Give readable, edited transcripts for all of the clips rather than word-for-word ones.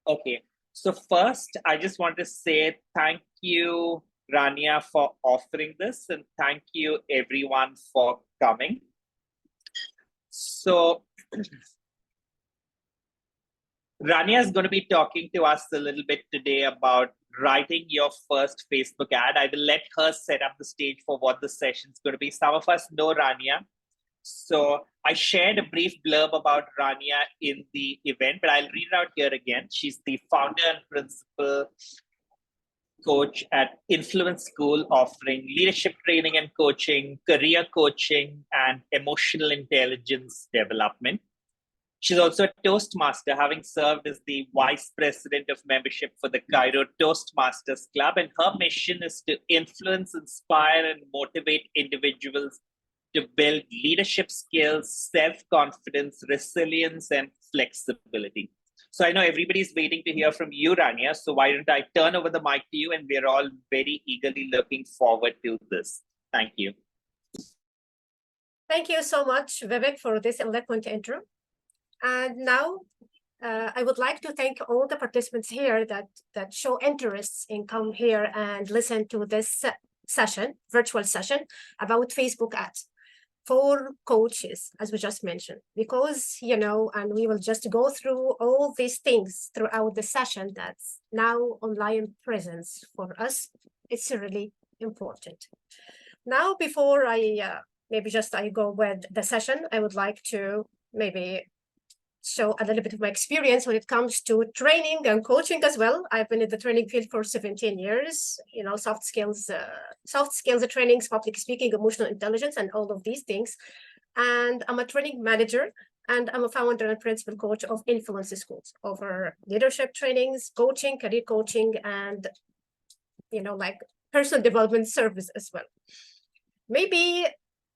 Okay, so first, I just want to say thank you, Rania, for offering this, and thank you, everyone, for coming. So, Rania is going to be talking to us a little bit today about writing your first Facebook ad. I will let her set up the stage for what the session is going to be. Some of us know Rania. So I shared a brief blurb about Rania in the event, but I'll read it out here again. She's the founder and principal coach at Influence School, offering leadership training and coaching, career coaching, and emotional intelligence development. She's also a Toastmaster, having served as the Vice President of Membership for the Cairo Toastmasters Club. And her mission is to influence, inspire, and motivate individuals to build leadership skills, self-confidence, resilience, and flexibility. So I know everybody's waiting to hear from you, Rania. So why don't I turn over the mic to you? And we're all very eagerly looking forward to this. Thank you. Thank you so much, Vivek, for this eloquent intro. And now I would like to thank all the participants here that show interest in come here and listen to this session, virtual session about Facebook ads for coaches, as we just mentioned, because, you know, and we will just go through all these things throughout the session that's now online presence for us. It's really important. Now, before I I go with the session, I would like to maybe show a little bit of my experience when it comes to training and coaching as well. I've been in the training field for 17 years, you know, soft skills trainings, public speaking, emotional intelligence, and all of these things. And I'm a training manager, and I'm a founder and principal coach of Influence Schools, over leadership trainings, coaching, career coaching, and, you know, like personal development service as well. Maybe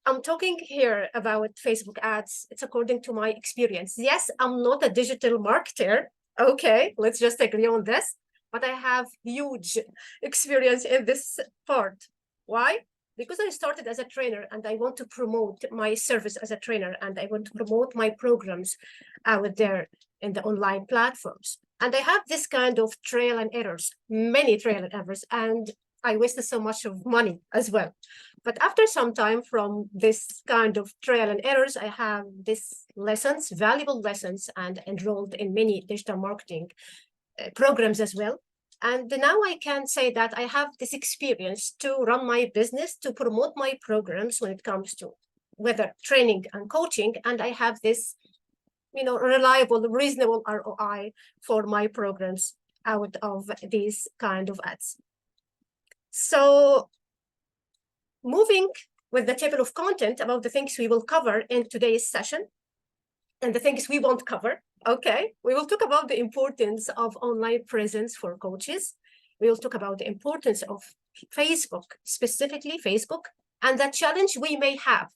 I'm talking here about Facebook ads. It's according to my experience. Yes, I'm not a digital marketer. Okay, let's just agree on this. But I have huge experience in this part. Why? Because I started as a trainer and I want to promote my service as a trainer, and I want to promote my programs out there in the online platforms. And I have this kind of trial and errors, many trial and errors, and I wasted so much of money as well. But after some time from this kind of trial and errors, I have these lessons, valuable lessons, and enrolled in many digital marketing programs as well. And now I can say that I have this experience to run my business, to promote my programs when it comes to whether training and coaching. And I have this, you know, reliable, reasonable ROI for my programs out of these kind of ads. So moving with the table of content about the things we will cover in today's session and the things we won't cover. Okay, we will talk about the importance of online presence for coaches. We will talk about the importance of Facebook, specifically Facebook, and the challenge we may have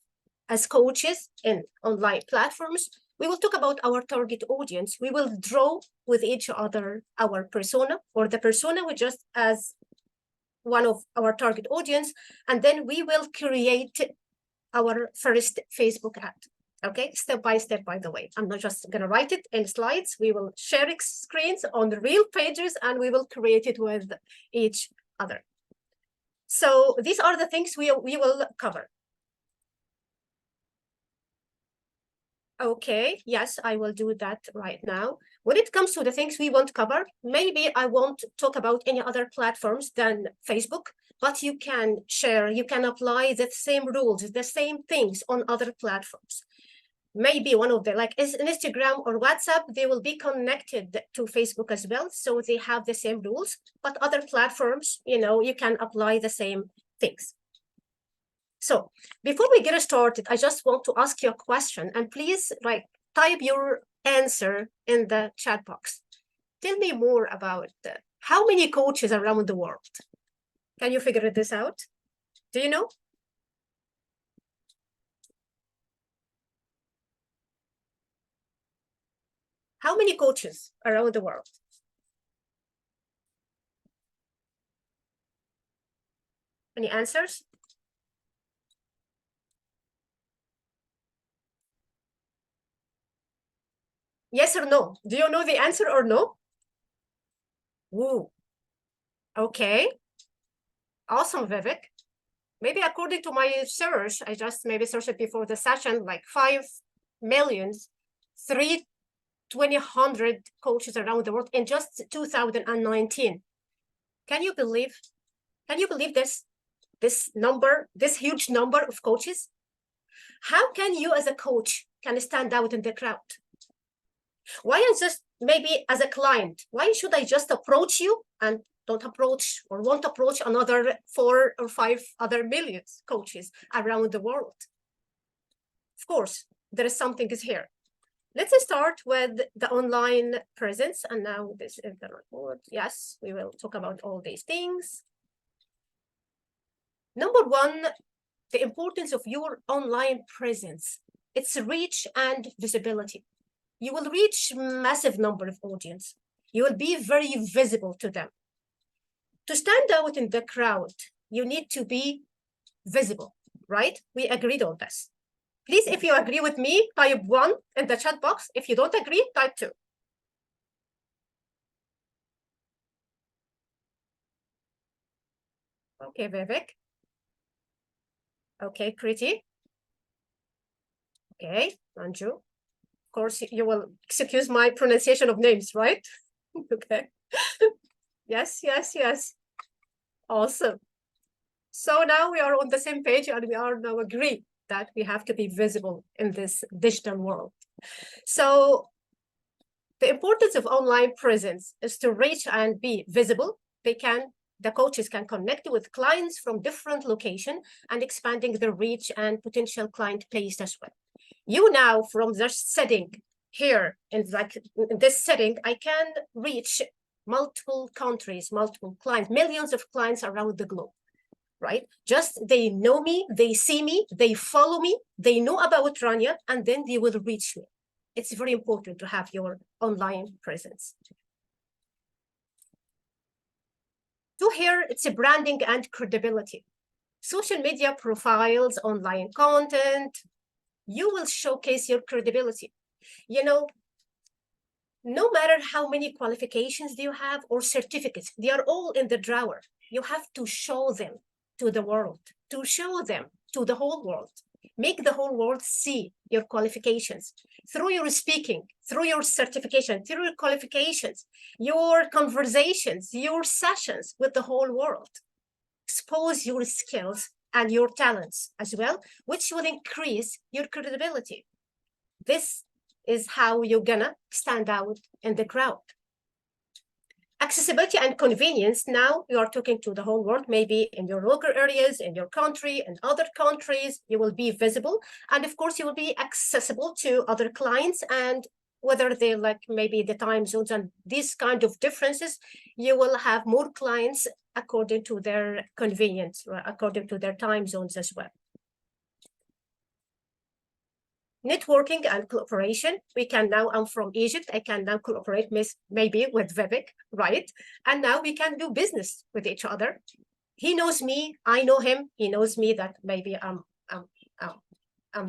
as coaches in online platforms. We will talk about our target audience. We will draw with each other our persona, or the persona we just as one of our target audience, and then we will create our first Facebook ad. Okay, step by step, by the way. I'm not just gonna write it in slides. We will share screens on the real pages and we will create it with each other. So these are the things we will cover. Okay, yes, I will do that right now. When it comes to the things we won't cover, maybe I won't talk about any other platforms than Facebook, but you can share, you can apply the same rules, the same things on other platforms. Maybe one of them, like Instagram or WhatsApp, they will be connected to Facebook as well, so they have the same rules, but other platforms, you know, you can apply the same things. So before we get started, I just want to ask you a question, and please type your answer in the chat box. Tell me more about how many coaches around the world? Can you figure this out? Do you know? How many coaches around the world? Any answers? Yes or no? Do you know the answer or no? Woo. Okay. Awesome, Vivek. Maybe according to my search, I just maybe searched it before the session, like 5,320,000 coaches around the world in just 2019. Can you believe this number, this huge number of coaches? How can you as a coach can stand out in the crowd? Why is just maybe as a client, why should I just approach you and don't approach or won't approach another 4 or 5 other millions coaches around the world? Of course, there is something is here. Let's start with the online presence. And now this is the report. Yes, we will talk about all these things. Number one, the importance of your online presence. It's reach and visibility. You will reach massive number of audience. You will be very visible to them. To stand out in the crowd, you need to be visible, right? We agreed on this. Please, if you agree with me, type 1 in the chat box. If you don't agree, type 2. Okay, Vivek. Okay, Kriti. Okay, Anju. Of course, you will excuse my pronunciation of names, right? Okay. Yes, yes, yes. Awesome. So now we are on the same page and we are now agree that we have to be visible in this digital world. So the importance of online presence is to reach and be visible. The coaches can connect with clients from different locations and expanding their reach and potential client base as well. You now, from this setting here, in this setting, I can reach multiple countries, multiple clients, millions of clients around the globe, right? Just they know me, they see me, they follow me, they know about Rania, and then they will reach me. It's very important to have your online presence. To here, it's a branding and credibility. Social media profiles, online content, you will showcase your credibility. You know, no matter how many qualifications do you have or certificates, they are all in the drawer. You have to show them to the world, to show them to the whole world. Make the whole world see your qualifications through your speaking, through your certification, through your qualifications, your conversations, your sessions with the whole world. Expose your skills and your talents as well, which will increase your credibility. This is how you're gonna stand out in the crowd. Accessibility and convenience. Now you are talking to the whole world, maybe in your local areas, in your country, in other countries, you will be visible. And of course, you will be accessible to other clients, and whether they like maybe the time zones and these kind of differences, you will have more clients according to their convenience, according to their time zones as well. Networking and cooperation. We can now, I'm from Egypt, I can now cooperate maybe with Vivek, right? And now we can do business with each other. He knows me, I know him, he knows me that maybe I'm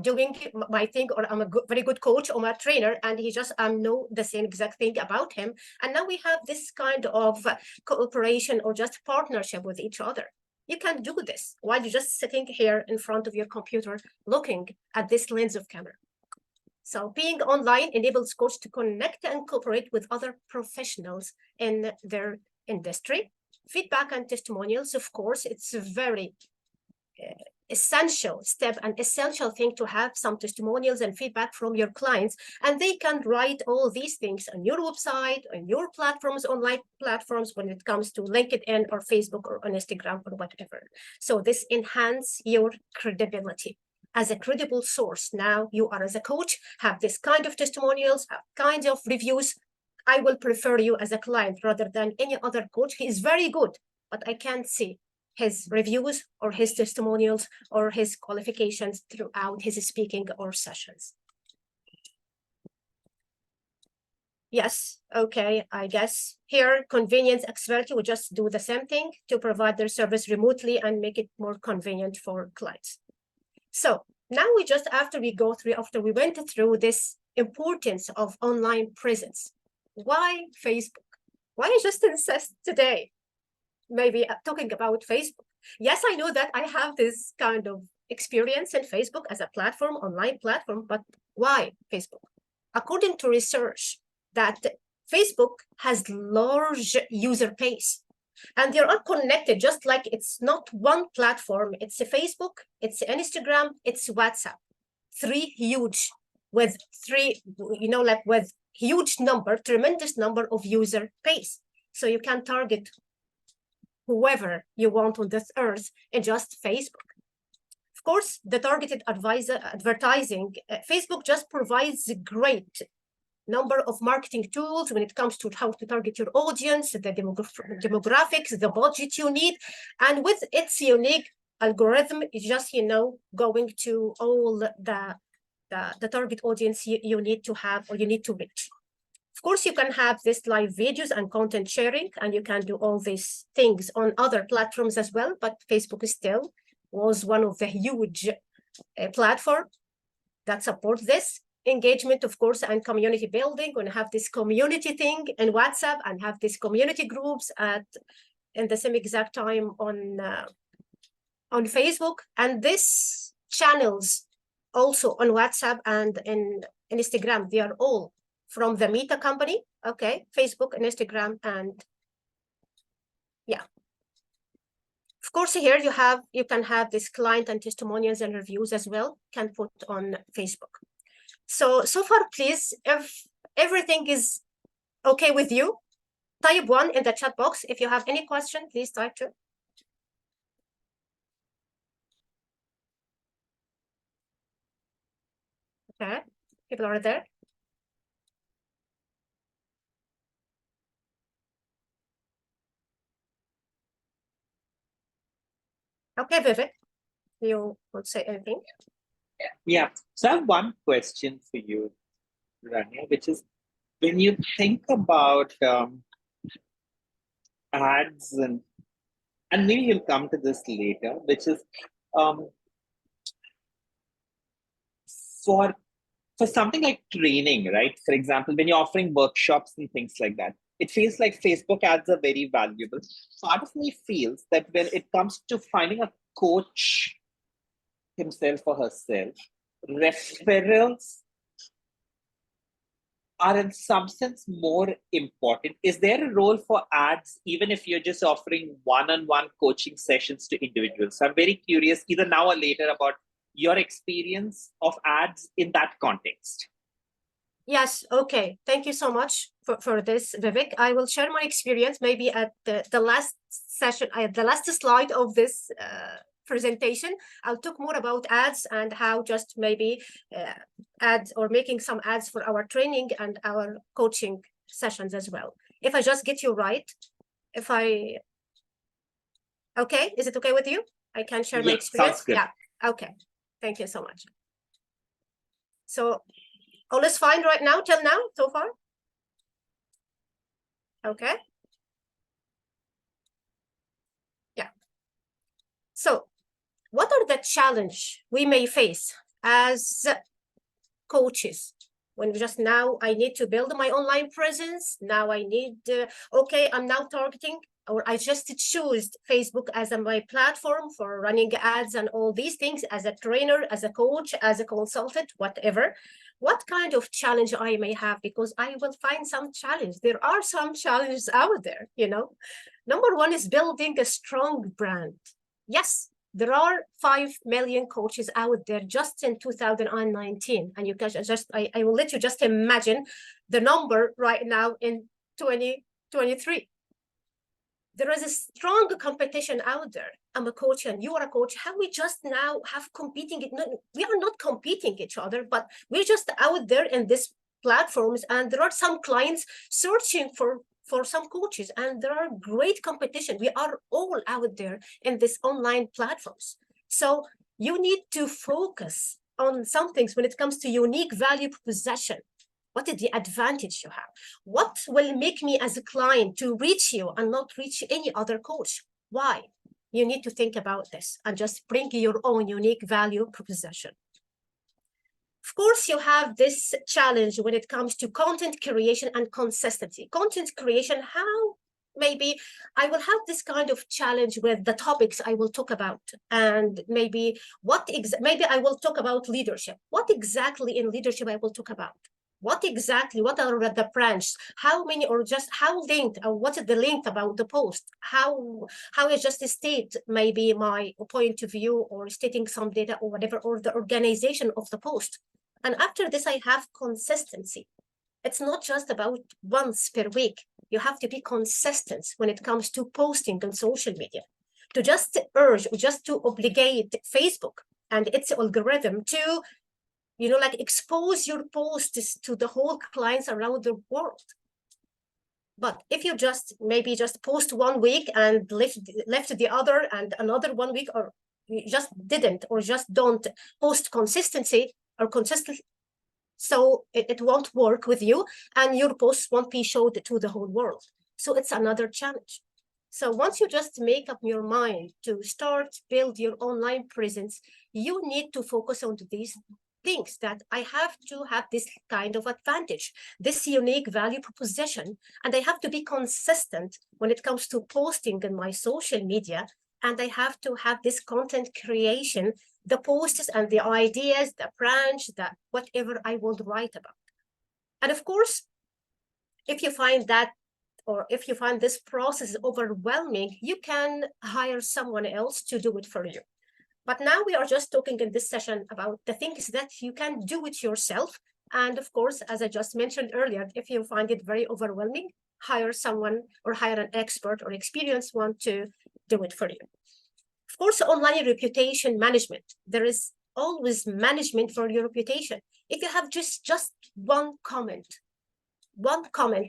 doing my thing, or I'm a very good coach or a trainer, and he just know the same exact thing about him. And now we have this kind of cooperation or just partnership with each other. You can do this while you're just sitting here in front of your computer looking at this lens of camera. So being online enables coaches to connect and cooperate with other professionals in their industry. Feedback and testimonials, of course, it's a very essential step, an essential thing to have some testimonials and feedback from your clients, and they can write all these things on your website, on your platforms, online platforms, when it comes to LinkedIn or Facebook or on Instagram or whatever. So this enhances your credibility as a credible source. Now you are, as a coach, have this kind of testimonials, have kinds of reviews. I will prefer you as a client rather than any other coach. He is very good, but I can't see his reviews or his testimonials or his qualifications throughout his speaking or sessions. Yes, okay, I guess here, convenience, accessibility, we just do the same thing to provide their service remotely and make it more convenient for clients. So now we just, after we went through this importance of online presence, why Facebook? Why I just insist today, maybe talking about Facebook. Yes, I know that I have this kind of experience in Facebook as a platform, online platform, but why Facebook? According to research, that Facebook has large user base and they're all connected, just like it's not one platform. It's a Facebook, it's Instagram, it's WhatsApp. Three huge with three, like with huge number, tremendous number of user base. So you can target whoever you want on this earth in just Facebook. Of course, the targeted advertising, Facebook just provides a great number of marketing tools when it comes to how to target your audience, the demographics, the budget you need. And with its unique algorithm, it's just, going to all the target audience you need to have or you need to reach. Of course, you can have this live videos and content sharing, and you can do all these things on other platforms as well, but Facebook still was one of the huge platform that support this engagement, of course, and community building. When have this community thing in WhatsApp and have these community groups in the same exact time on Facebook, and this channels also on WhatsApp and in Instagram, they are all from the Meta company, okay, Facebook and Instagram, and yeah. Of course, here you can have this client and testimonials and reviews as well, can put on Facebook. So far, please, if everything is okay with you, type 1 in the chat box. If you have any question, please type 2. Okay, people are there. Okay, Vivek, you would say anything? Yeah. So I have one question for you, Rania, which is when you think about ads and maybe you'll come to this later, which is for something like training, right? For example, when you're offering workshops and things like that, it feels like Facebook ads are very valuable. Part of me feels that when it comes to finding a coach himself or herself, referrals are in some sense more important. Is there a role for ads, even if you're just offering one-on-one coaching sessions to individuals? So I'm very curious, either now or later, about your experience of ads in that context. Yes, okay. Thank you so much for this, Vivek. I will share my experience maybe at the last session, the last slide of this presentation. I'll talk more about ads and how just maybe ads or making some ads for our training and our coaching sessions as well. If I just get you right, okay, is it okay with you? I can share my experience. Sounds good. Yeah, okay. Thank you so much. So all is fine right now, till now, so far? Okay. Yeah. So what are the challenges we may face as coaches when just now I need to build my online presence? Now I need, okay, I'm now targeting, or I just choose Facebook as my platform for running ads and all these things as a trainer, as a coach, as a consultant, whatever. What kind of challenge I may have, because I will find some challenge. There are some challenges out there, Number one is building a strong brand. Yes, there are 5 million coaches out there just in 2019. And you can I will let you just imagine the number right now in 2023. There is a strong competition out there. I'm a coach and you are a coach. How we just now have competing? We are not competing each other, but we're just out there in these platforms, and there are some clients searching for some coaches, and there are great competition. We are all out there in these online platforms. So you need to focus on some things when it comes to unique value proposition. What is the advantage you have? What will make me as a client to reach you and not reach any other coach? Why? You need to think about this and just bring your own unique value proposition. Of course, you have this challenge when it comes to content creation and consistency. Content creation, how maybe I will have this kind of challenge with the topics I will talk about, and maybe maybe I will talk about leadership. What exactly in leadership I will talk about? What are the branches? How many, or just how linked, or what is the length about the post? How I just state maybe my point of view, or stating some data or whatever, or the organization of the post. And after this, I have consistency. It's not just about once per week. You have to be consistent when it comes to posting on social media. To just urge, or just to obligate Facebook and its algorithm to, like, expose your posts to the whole clients around the world. But if you maybe just post 1 week and left the other, and another 1 week, or you just didn't, or just don't post consistently or consistent, so it won't work with you, and your posts won't be showed to the whole world. So it's another challenge. So once you just make up your mind to start build your online presence, you need to focus on these things, that I have to have this kind of advantage, this unique value proposition, and I have to be consistent when it comes to posting in my social media, and I have to have this content creation, the posts and the ideas, the branch, that whatever I will write about. And of course, if you find that, or if you find this process overwhelming, you can hire someone else to do it for you. But now we are just talking in this session about the things that you can do it yourself. And of course, as I just mentioned earlier, if you find it very overwhelming, hire someone, or hire an expert or experienced one to do it for you. Of course, online reputation management. There is always management for your reputation. If you have just one comment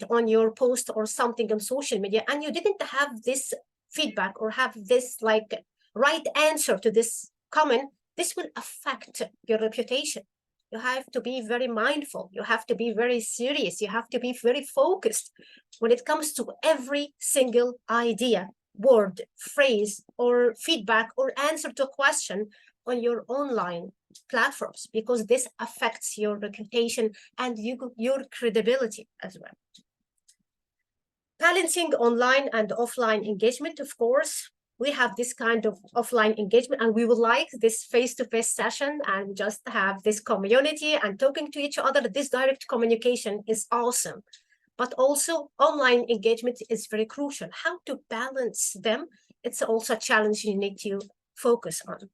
on your post or something on social media, and you didn't have this feedback, or have this like right answer to this comment, this will affect your reputation. You have to be very mindful. You have to be very serious. You have to be very focused when it comes to every single idea, word, phrase, or feedback, or answer to a question on your online platforms, because this affects your reputation and your credibility as well. Balancing online and offline engagement. Of course, we have this kind of offline engagement, and we would like this face-to-face session and just have this community and talking to each other. This direct communication is awesome, but also online engagement is very crucial. How to balance them, it's also a challenge you need to focus on.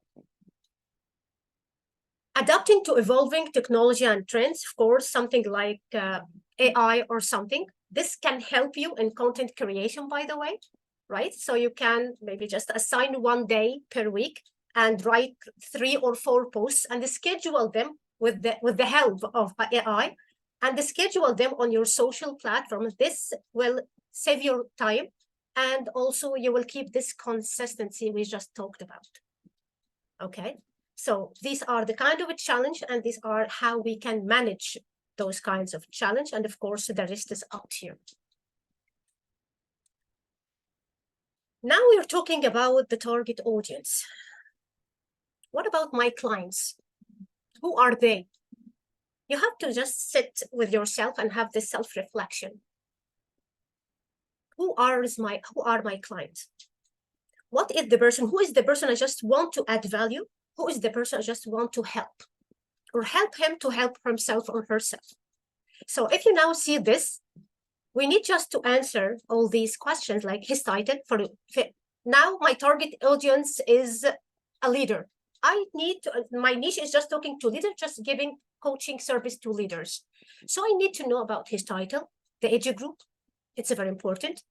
Adapting to evolving technology and trends, of course, something like AI or something. This can help you in content creation, by the way, right? So you can maybe just assign 1 day per week and write 3 or 4 posts, and schedule them with the help of AI, and schedule them on your social platform. This will save your time, and also you will keep this consistency we just talked about. Okay, so these are the kind of a challenge, and these are how we can manage those kinds of challenge. And of course, the rest is up to you. Now we're talking about the target audience. What about my clients? Who are they? You have to just sit with yourself and have this self-reflection. Who are my clients? What is the person? Who is the person I just want to add value? Who is the person I just want to help? Or help him to help himself or herself? So if you now see this, we need just to answer all these questions, like his title. Now my target audience is a leader. My niche is just talking to leaders, just giving coaching service to leaders. So I need to know about his title, the age group, it's very important,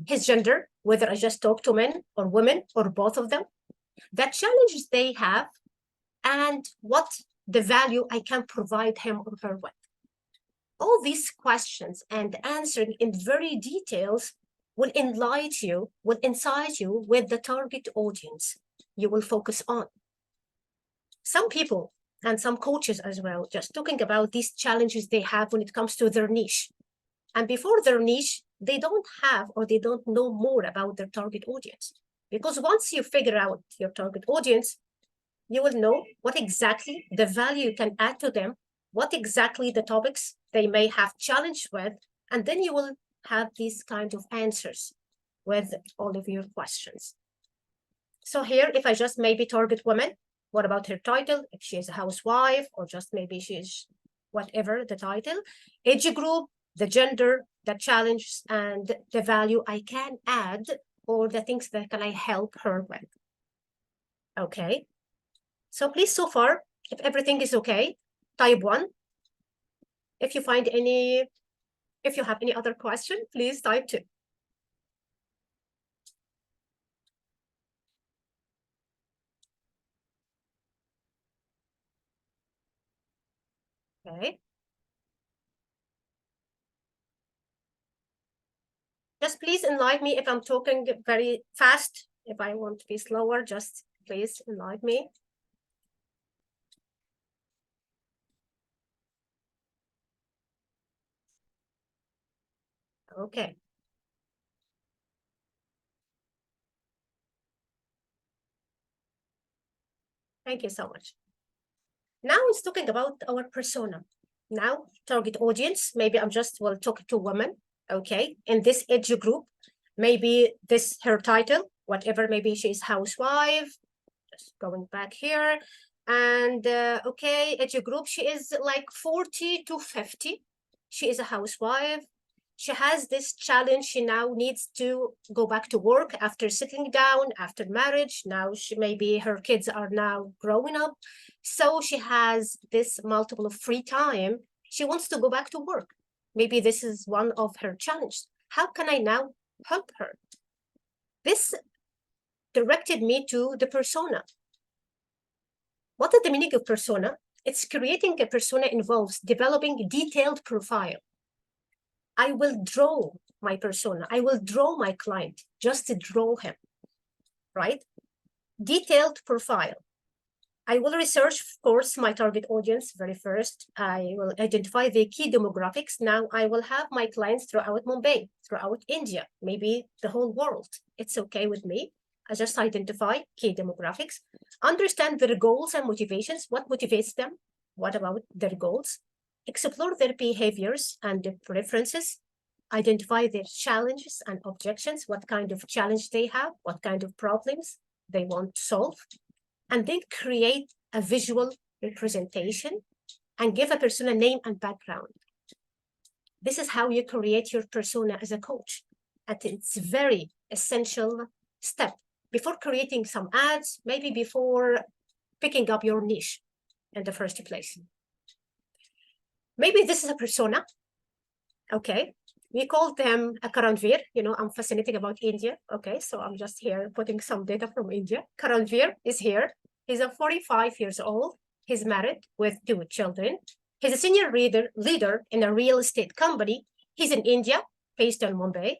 his gender, whether I just talk to men or women or both of them, the challenges they have, and what the value I can provide him or her with. All these questions and answering in very details will enlighten you, will incite you with the target audience you will focus on. Some people and some coaches as well, just talking about these challenges they have when it comes to their niche. And before their niche, they don't have, or they don't know more about their target audience. Because once you figure out your target audience, you will know what exactly the value you can add to them, what exactly the topics they may have challenged with, and then you will have these kind of answers with all of your questions. So here, if I just maybe target women, what about her title? If she is a housewife, or just maybe she's whatever the title, age group, the gender, the challenges, and the value I can add, or the things that can I help her with. Okay. So please, so far, if everything is okay, type 1. If you find any, if you have any other question, please type 2. Okay. Just please enlighten me if I'm talking very fast. If I want to be slower, just please enlighten me. Okay. Thank you so much. Now it's talking about our persona. Now, target audience, maybe I'm just will talk to women, okay? In this age group, maybe this her title, whatever, maybe she's housewife, just going back here. And okay, age group, she is like 40 to 50. She is a housewife. She has this challenge. She now needs to go back to work after settling down, after marriage. Now she maybe her kids are now growing up. So she has this multiple of free time. She wants to go back to work. Maybe this is one of her challenges. How can I now help her? This directed me to the persona. What is the meaning of persona? It's creating a persona involves developing a detailed profile. I will draw my persona. I will draw my client just to draw him, right? Detailed profile. I will research, of course, my target audience very first. I will identify the key demographics. Now I will have my clients throughout Mumbai, throughout India, maybe the whole world. It's okay with me. I just identify key demographics, understand their goals and motivations, what motivates them, what about their goals, explore their behaviors and their preferences, identify their challenges and objections, what kind of challenge they have, what kind of problems they want to solve, and then create a visual representation and give a persona name and background. This is how you create your persona as a coach. And it's a very essential step before creating some ads, maybe before picking up your niche in the first place. Maybe this is a persona. Okay. We call them a Karanveer. You know, I'm fascinated about India. Okay, so I'm just here putting some data from India. Karanveer is here. He's a 45 years old. He's married with 2 children. He's a senior leader in a real estate company. He's in India, based in Mumbai.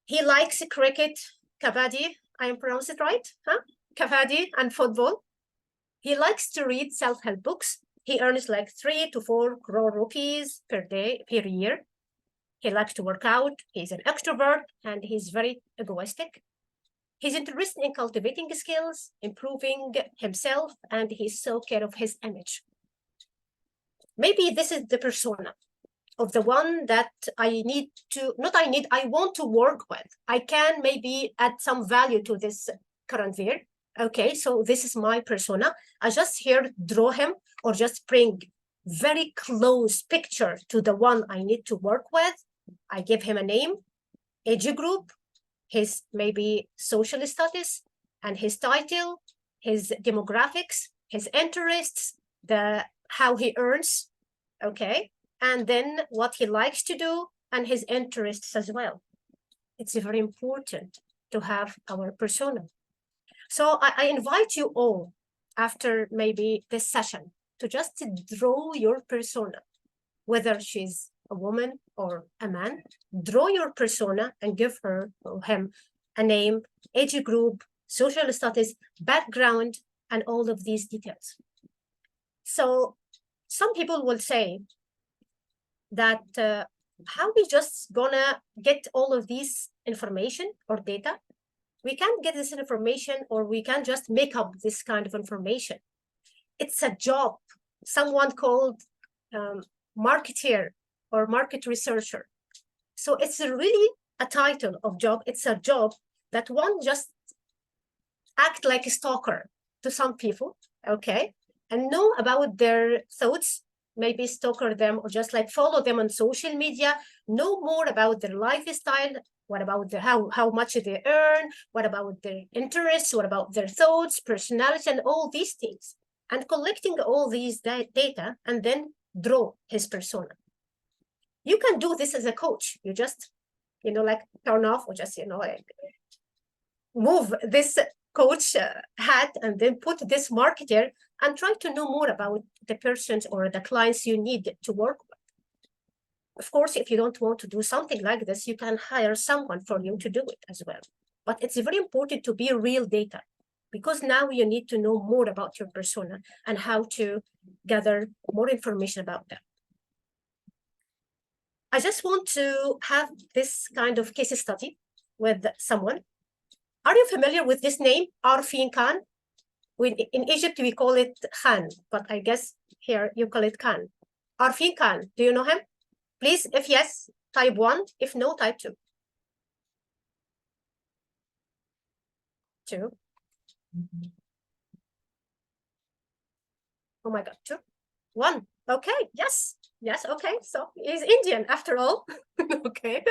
He likes cricket, kabaddi. I am pronounced it right, huh? Kabaddi and football. He likes to read self-help books. He earns like 3 to 4 crore rupees per year. He likes to work out. He's an extrovert and he's very egoistic. He's interested in cultivating skills, improving himself, and he's so care of his image. Maybe this is the persona of the one that I want to work with. I can maybe add some value to this Karanveer. Okay, so this is my persona. I just here draw him or just bring very close picture to the one I need to work with. I give him a name, age group, his maybe social status, and his title, his demographics, his interests, how he earns, okay, and then what he likes to do and his interests as well. It's very important to have our persona. So I invite you all after maybe this session to just draw your persona, whether she's a woman or a man. Draw your persona and give her or him a name, age group, social status, background, and all of these details. So some people will say that how we just gonna get all of these information or data? We can't get this information, or we can't just make up this kind of information. It's a job. Someone called marketeer or market researcher. So it's really a title of job. It's a job that one just act like a stalker to some people, okay, and know about their thoughts, maybe stalker them or just like follow them on social media, know more about their lifestyle, what about how much they earn, what about their interests, what about their thoughts, personality, and all these things, and collecting all these data and then draw his persona. You can do this as a coach. You just, like turn off or just, like move this coach hat and then put this marketer and try to know more about the persons or the clients you need to work with. Of course, if you don't want to do something like this, you can hire someone for you to do it as well. But it's very important to be real data, because now you need to know more about your persona and how to gather more information about them. I just want to have this kind of case study with someone. Are you familiar with this name, Arfin Khan? In Egypt, we call it Khan, but I guess here you call it Khan. Arfin Khan, do you know him? Please, if yes, type 1. If no, type 2. 2. Oh my God, 2. 1. Okay, yes, okay. So he's Indian after all. Okay.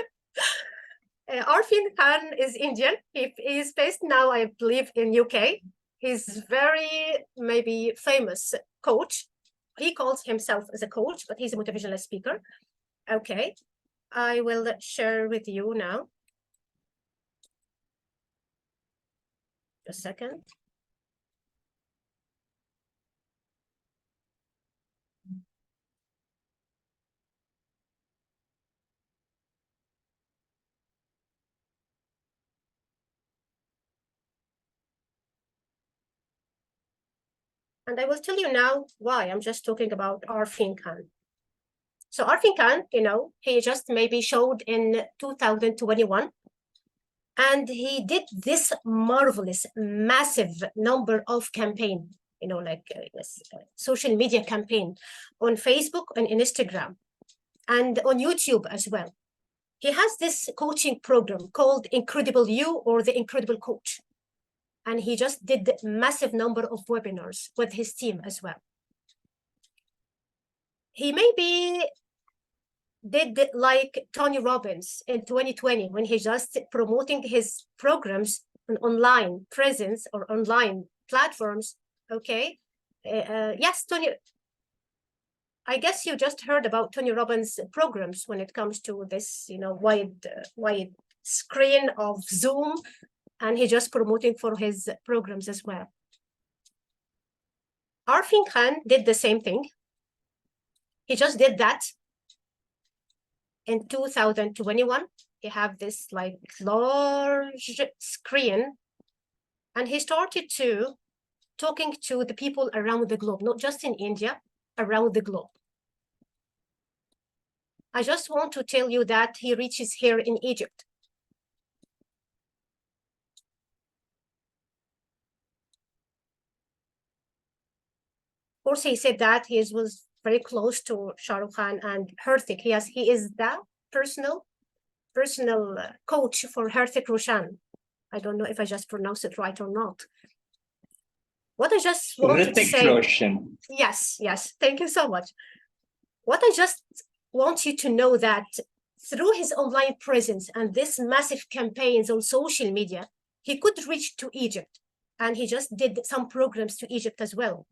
Arfin Khan is Indian. He is based now, I believe, in UK. He's very maybe famous coach. He calls himself as a coach, but he's a motivational speaker. Okay, I will share with you now. Just a second. And I will tell you now why I'm just talking about Arfin Khan. So Arfin Khan, he just maybe showed in 2021, and he did this marvelous, massive number of campaign, social media campaign on Facebook and Instagram and on YouTube as well. He has this coaching program called Incredible You or the Incredible Coach. And he just did a massive number of webinars with his team as well. He maybe did like Tony Robbins in 2020 when he just promoting his programs on online presence or online platforms. Okay. Yes, Tony. I guess you just heard about Tony Robbins' programs when it comes to this, wide screen of Zoom, and he just promoting for his programs as well. Arfin Khan did the same thing. He just did that in 2021. He have this like large screen, and he started to talking to the people around the globe, not just in India, around the globe. I just want to tell you that he reaches here in Egypt. Of course, he said that he was very close to Shah Rukh Khan and Hrithik. He is the personal coach for Hrithik Roshan. I don't know if I just pronounced it right or not. What I just wanted to say. Roshan. Yes. Thank you so much. What I just want you to know that through his online presence and this massive campaigns on social media, he could reach to Egypt, and he just did some programs to Egypt as well.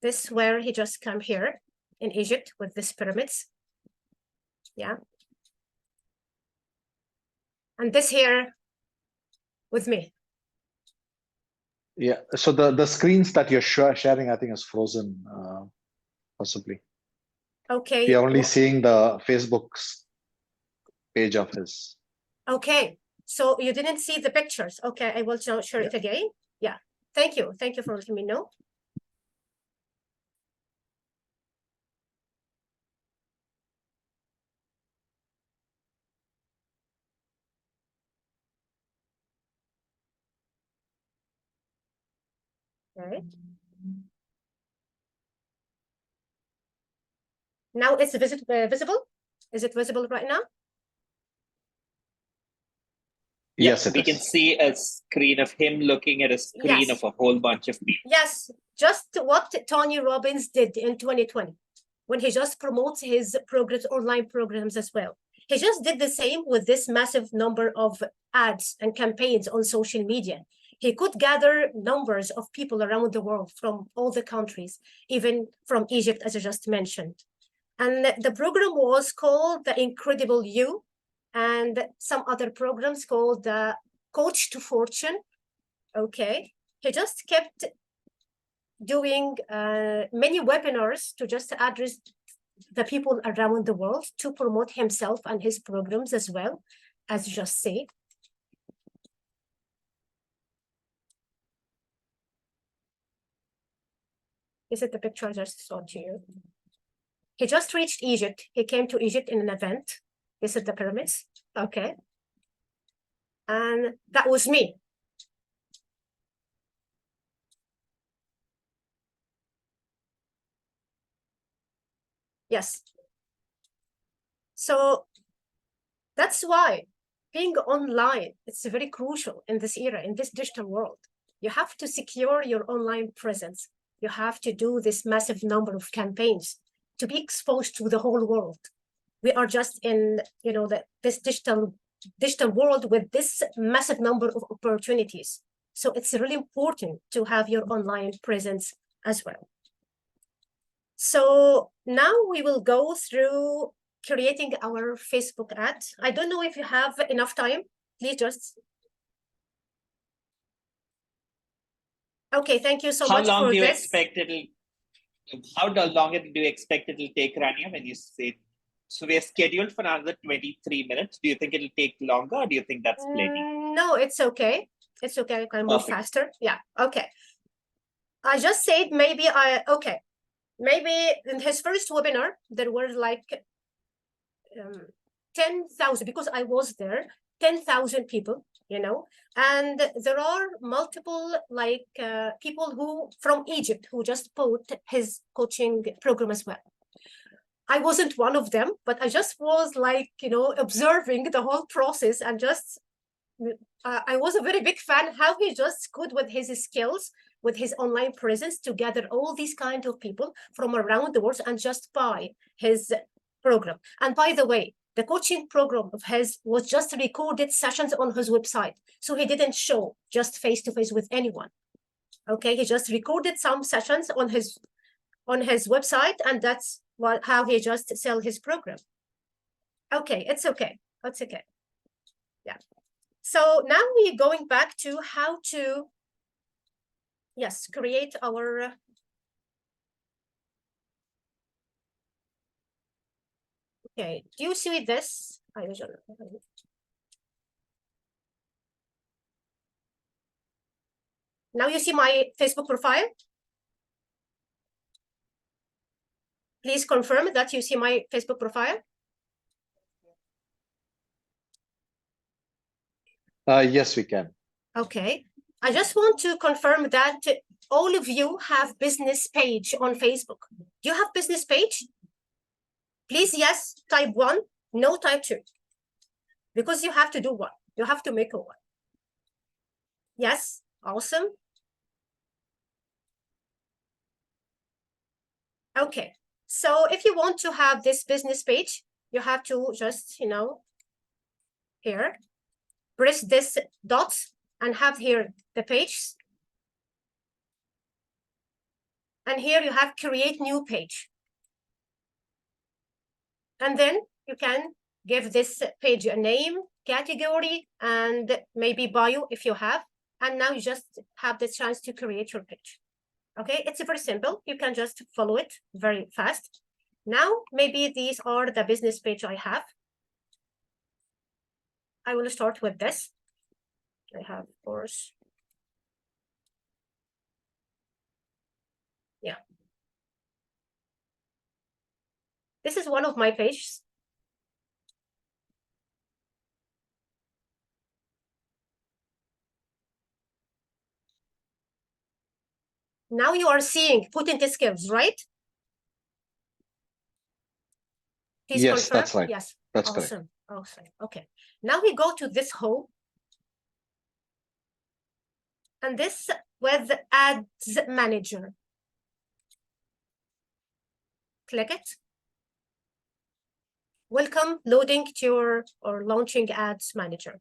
This where he just come here in Egypt with these pyramids. Yeah. And this here with me. Yeah, so the screens that you're sharing, I think, is frozen, possibly. Okay. We're only seeing the Facebook's page of his. Okay, so you didn't see the pictures. Okay, I will share it again. Yeah, thank you for letting me know. Okay. Now it's visible. Is it visible right now? Yes, we can see a screen of him looking at a screen Yes. of a whole bunch of people. Yes, just what Tony Robbins did in 2020 when he just promotes his programs, online programs as well. He just did the same with this massive number of ads and campaigns on social media. He could gather numbers of people around the world from all the countries, even from Egypt, as I just mentioned. And the program was called The Incredible You, and some other programs called the Coach to Fortune. Okay. He just kept doing many webinars to just address the people around the world to promote himself and his programs as well, as you just said. Is it the picture I just saw to you? He just reached Egypt. He came to Egypt in an event. This is the pyramids. Okay. And that was me. Yes. So that's why being online, it's very crucial in this era, in this digital world. You have to secure your online presence. You have to do this massive number of campaigns to be exposed to the whole world. We are just in, this digital world with this massive number of opportunities. So it's really important to have your online presence as well. So now we will go through creating our Facebook ad. I don't know if you have enough time. Please just. Okay, thank you so much for this. How long do you expect it'll take, Rania, when you say? So we're scheduled for another 23 minutes. Do you think it'll take longer, or do you think that's plenty? No, it's okay. It's okay. I can move faster. Yeah. Okay. I just said maybe in his first webinar, there were like 10,000, because I was there, 10,000 people, and there are multiple people who from Egypt who just bought his coaching program as well. I wasn't one of them, but I just was observing the whole process, and just I was a very big fan how he just could, with his skills, with his online presence, to gather all these kind of people from around the world and just buy his program. And by the way, the coaching program of his was just recorded sessions on his website. So he didn't show just face-to-face with anyone. Okay, he just recorded some sessions on his website, and that's how he just sell his program. Okay, it's okay. That's okay. Yeah. So now we're going back to how to, create our okay. Do you see this? Now you see my Facebook profile. Please confirm that you see my Facebook profile. Yes, we can. Okay. I just want to confirm that all of you have business page on Facebook. Do you have business page? Please, yes, type 1, no, type 2. Because you have to do one. You have to make a one. Yes, awesome. Okay, so if you want to have this business page, you have to just, here, press this dots and have here the page. And here you have create new page. And then you can give this page a name, category, and maybe bio if you have. And now you just have the chance to create your page. Okay, it's very simple. You can just follow it very fast. Now, maybe these are the business page I have. I will start with this. I have, of course. Yeah. This is one of my pages. Now you are seeing potent skills, right? Please Yes, confirm. that's right. Yes. That's correct. Awesome. Awesome. Okay. Now we go to this home. And this with Ads Manager. Click it. Welcome, loading to your or launching Ads Manager.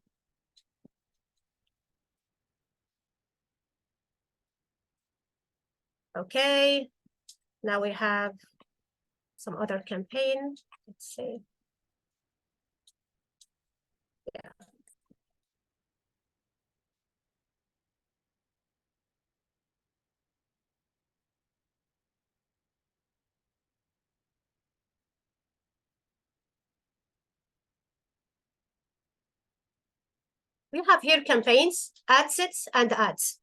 Okay. Now we have some other campaign. Let's see. Yeah. We have here campaigns, ad sets, and ads.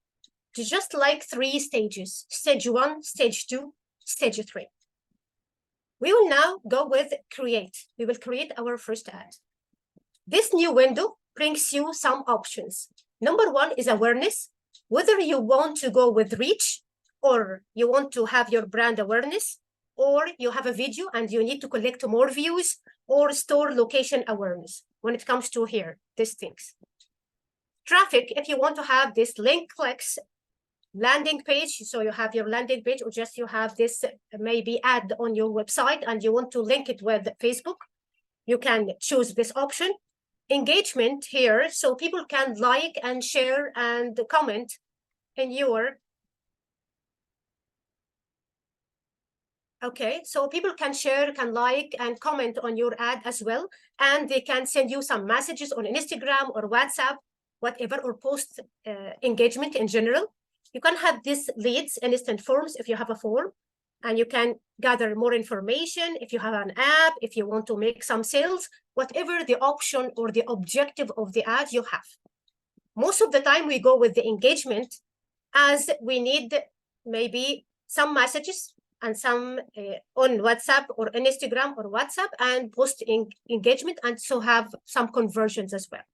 Just like 3 stages: stage 1, stage 2, stage 3. We will now go with create. We will create our first ad. This new window brings you some options. Number 1 is awareness, whether you want to go with reach, or you want to have your brand awareness, or you have a video and you need to collect more views, or store location awareness when it comes to here, these things. Traffic, if you want to have this link clicks landing page, so you have your landing page, or just you have this maybe ad on your website and you want to link it with Facebook, you can choose this option. Engagement here, so people can like and share and comment in your. Okay, so people can share, can like and comment on your ad as well, and they can send you some messages on Instagram or WhatsApp, whatever, or post engagement in general. You can have these leads, instant forms if you have a form, and you can gather more information if you have an app, if you want to make some sales, whatever the option or the objective of the ad you have. Most of the time we go with the engagement, as we need maybe some messages and some on WhatsApp or on Instagram or WhatsApp, and post engagement, and so have some conversions as well.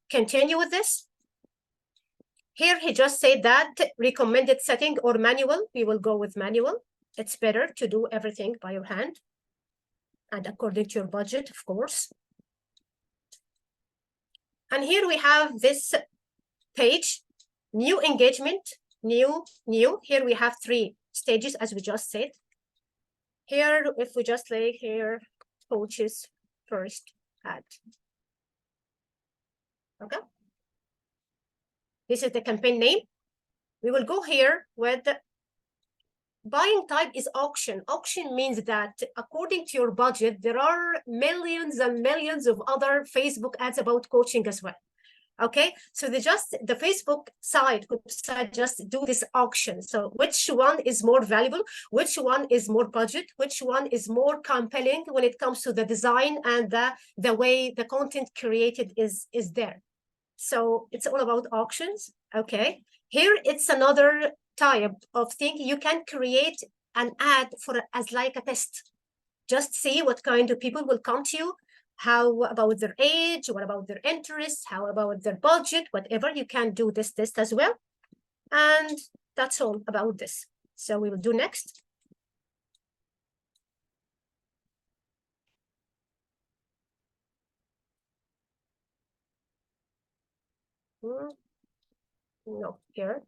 Continue with this. Here he just said that recommended setting or manual. We will go with manual. It's better to do everything by your hand and according to your budget, of course. And here we have this page, new engagement, new. Here we have 3 stages, as we just said. Here, if we just lay here, coaches first ad. Okay. This is the campaign name. We will go here with the buying type is auction. Auction means that according to your budget, there are millions and millions of other Facebook ads about coaching as well. Okay, so the Facebook side could just do this auction. So which one is more valuable? Which one is more budget? Which one is more compelling when it comes to the design and the way the content created is there? So it's all about auctions. Okay, here it's another type of thing. You can create an ad for as like a test. Just see what kind of people will come to you. How about their age? What about their interests? How about their budget? Whatever, you can do this test as well. And that's all about this. So we will do next. No, here.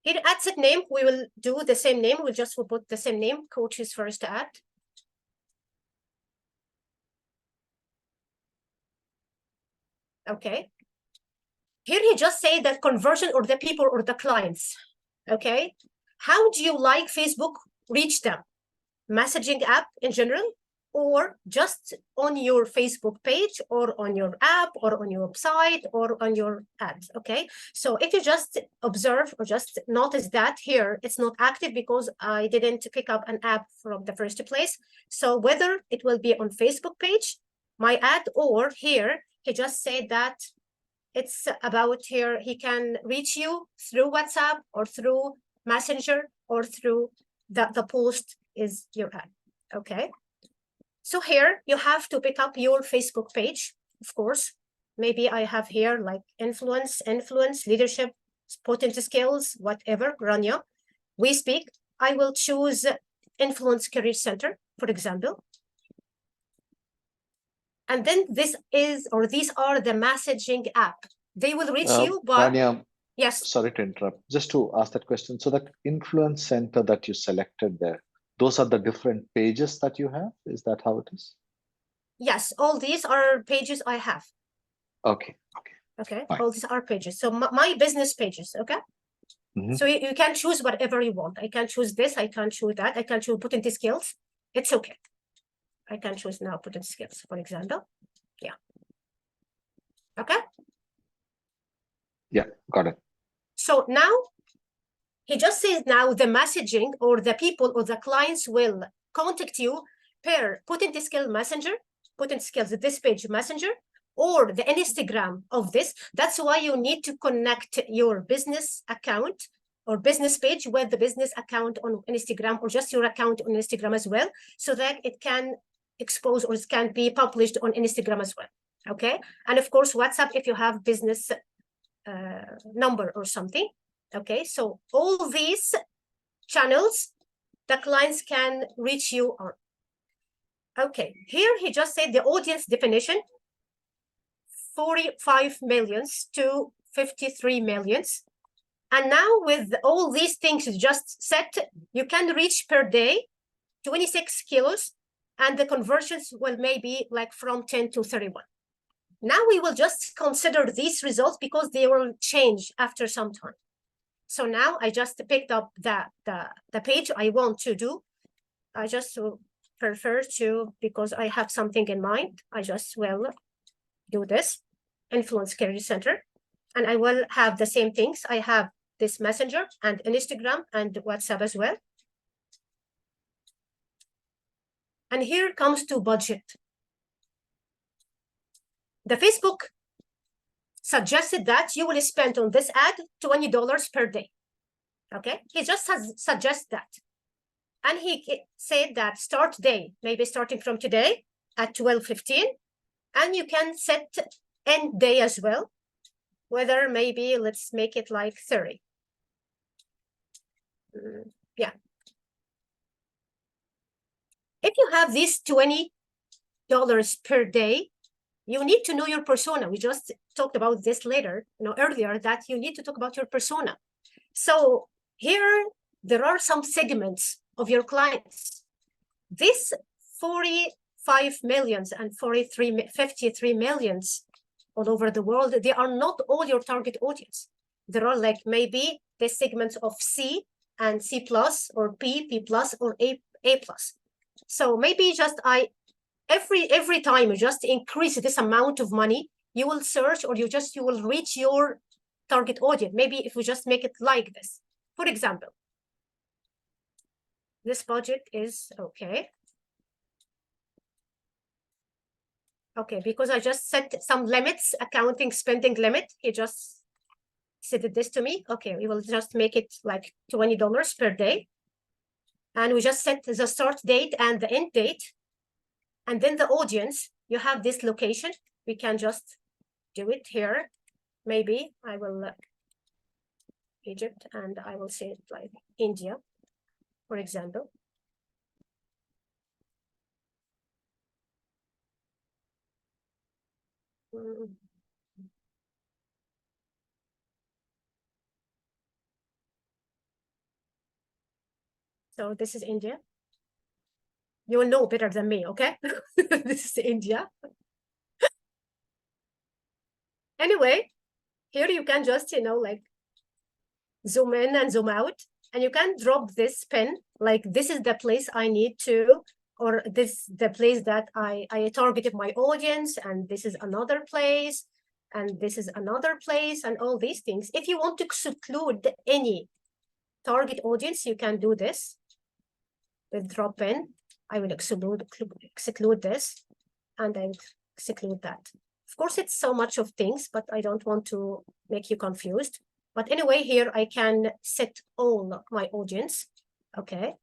Here ad set name, we will do the same name. We'll put the same name, coaches first ad. Okay. Here he just say that conversion or the people or the clients. Okay. How do you like Facebook reach them? Messaging app in general, or just on your Facebook page, or on your app, or on your website, or on your ads. Okay, so if you just observe or just notice that here it's not active because I didn't pick up an app from the first place. So whether it will be on Facebook page, my ad, or here he just said that it's about here he can reach you through WhatsApp or through Messenger or through the post is your ad. Okay, so here you have to pick up your Facebook page, of course. Maybe I have here like influence, leadership, potent skills, whatever, Rania. We speak. I will choose Influence Career Center, for example. And then this is, or these are the messaging app. They will reach you, but Rania, yes, sorry to interrupt. Just to ask that question. So that influence center that you selected there, those are the different pages that you have? Is that how it is? yes, all these are pages I have. Okay. Okay, Fine. all these are pages. So my business pages, okay? So you can choose whatever you want. I can choose this, I can choose that, I can choose potential skills. It's okay. I can choose now potential skills, for example. Yeah. Okay. Yeah, got it. So now he just says now the messaging or the people or the clients will contact you per potential skill messenger, potential skills this page messenger, or the Instagram of this. That's why you need to connect your business account or business page with the business account on Instagram, or just your account on Instagram as well, so that it can expose or it can be published on Instagram as well. Okay. And of course, WhatsApp if you have business number or something. Okay. So all these channels, the clients can reach you on. Okay. Here he just said the audience definition, 45 millions to 53 millions. And now with all these things just set, you can reach per day 26 kilos, and the conversions will maybe like from 10 to 31. Now we will just consider these results because they will change after some time. So now I just picked up the page I want to do. I just prefer to, because I have something in mind, I just will do this, Influence Career Center, and I will have the same things. I have this Messenger and Instagram and WhatsApp as well. And here comes to budget. The Facebook suggested that you will spend on this ad $20 per day. Okay, he just suggests that. And he said that start day, maybe starting from today at 12:15, and you can set end day as well, whether maybe let's make it like 30. Yeah. If you have these $20 per day, you need to know your persona. We just talked about this earlier, that you need to talk about your persona. So here, there are some segments of your clients. This 45 millions and 53 millions all over the world, they are not all your target audience. There are like maybe the segments of C and C plus, or P plus, or A plus. So maybe just every time you just increase this amount of money, you will search, or you will reach your target audience. Maybe if we just make it like this, for example, this budget is okay. Okay, because I just set some limits, accounting spending limit. He just said this to me. Okay, we will just make it like $20 per day. And we just set the start date and the end date. And then the audience, you have this location. We can just do it here. Maybe I will Egypt, and I will say it like India, for example. So this is India. You will know better than me, okay? This is India. Anyway, here you can just, like zoom in and zoom out, and you can drop this pin, like this is the place I need to, or this the place that I targeted my audience, and this is another place, and this is another place, and all these things. If you want to exclude any target audience, you can do this with drop in. I will exclude this, and I will exclude that. Of course, it's so much of things, but I don't want to make you confused. But anyway, here I can set all my audience, okay?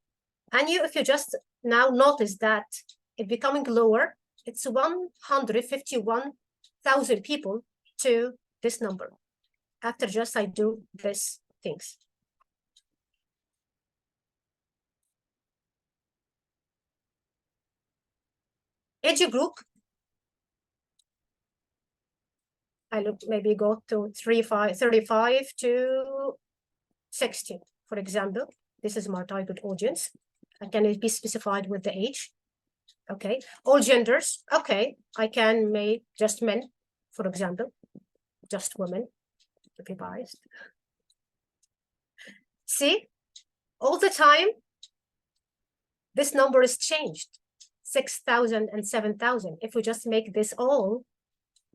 And if you just now notice that it becoming lower, it's 151,000 people to this number after just I do these things. Age group, I look maybe go to 35 to 60, for example. This is my target audience. And can it be specified with the age? Okay, all genders. Okay, I can make just men, for example, just women to be biased. See, all the time, this number is changed, 6,000 and 7,000. If we just make this all,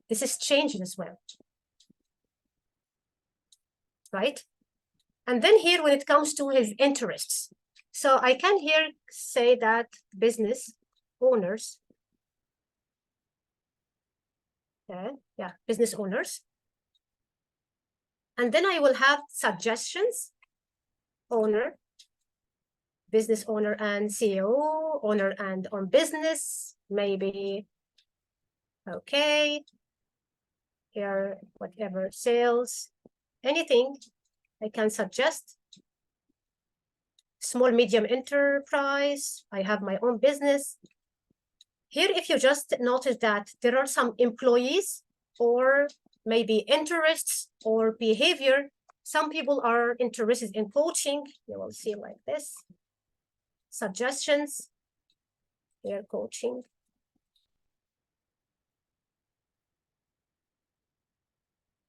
this is changed as well, right? And then here, when it comes to his interests, so I can here say that business owners, business owners. And then I will have suggestions, owner, business owner and CEO, owner and on business, maybe, okay, here, whatever, sales, anything I can suggest. Small, medium enterprise, I have my own business. Here, if you just notice that there are some employees or maybe interests or behavior, some people are interested in coaching, you will see like this. Suggestions, here coaching.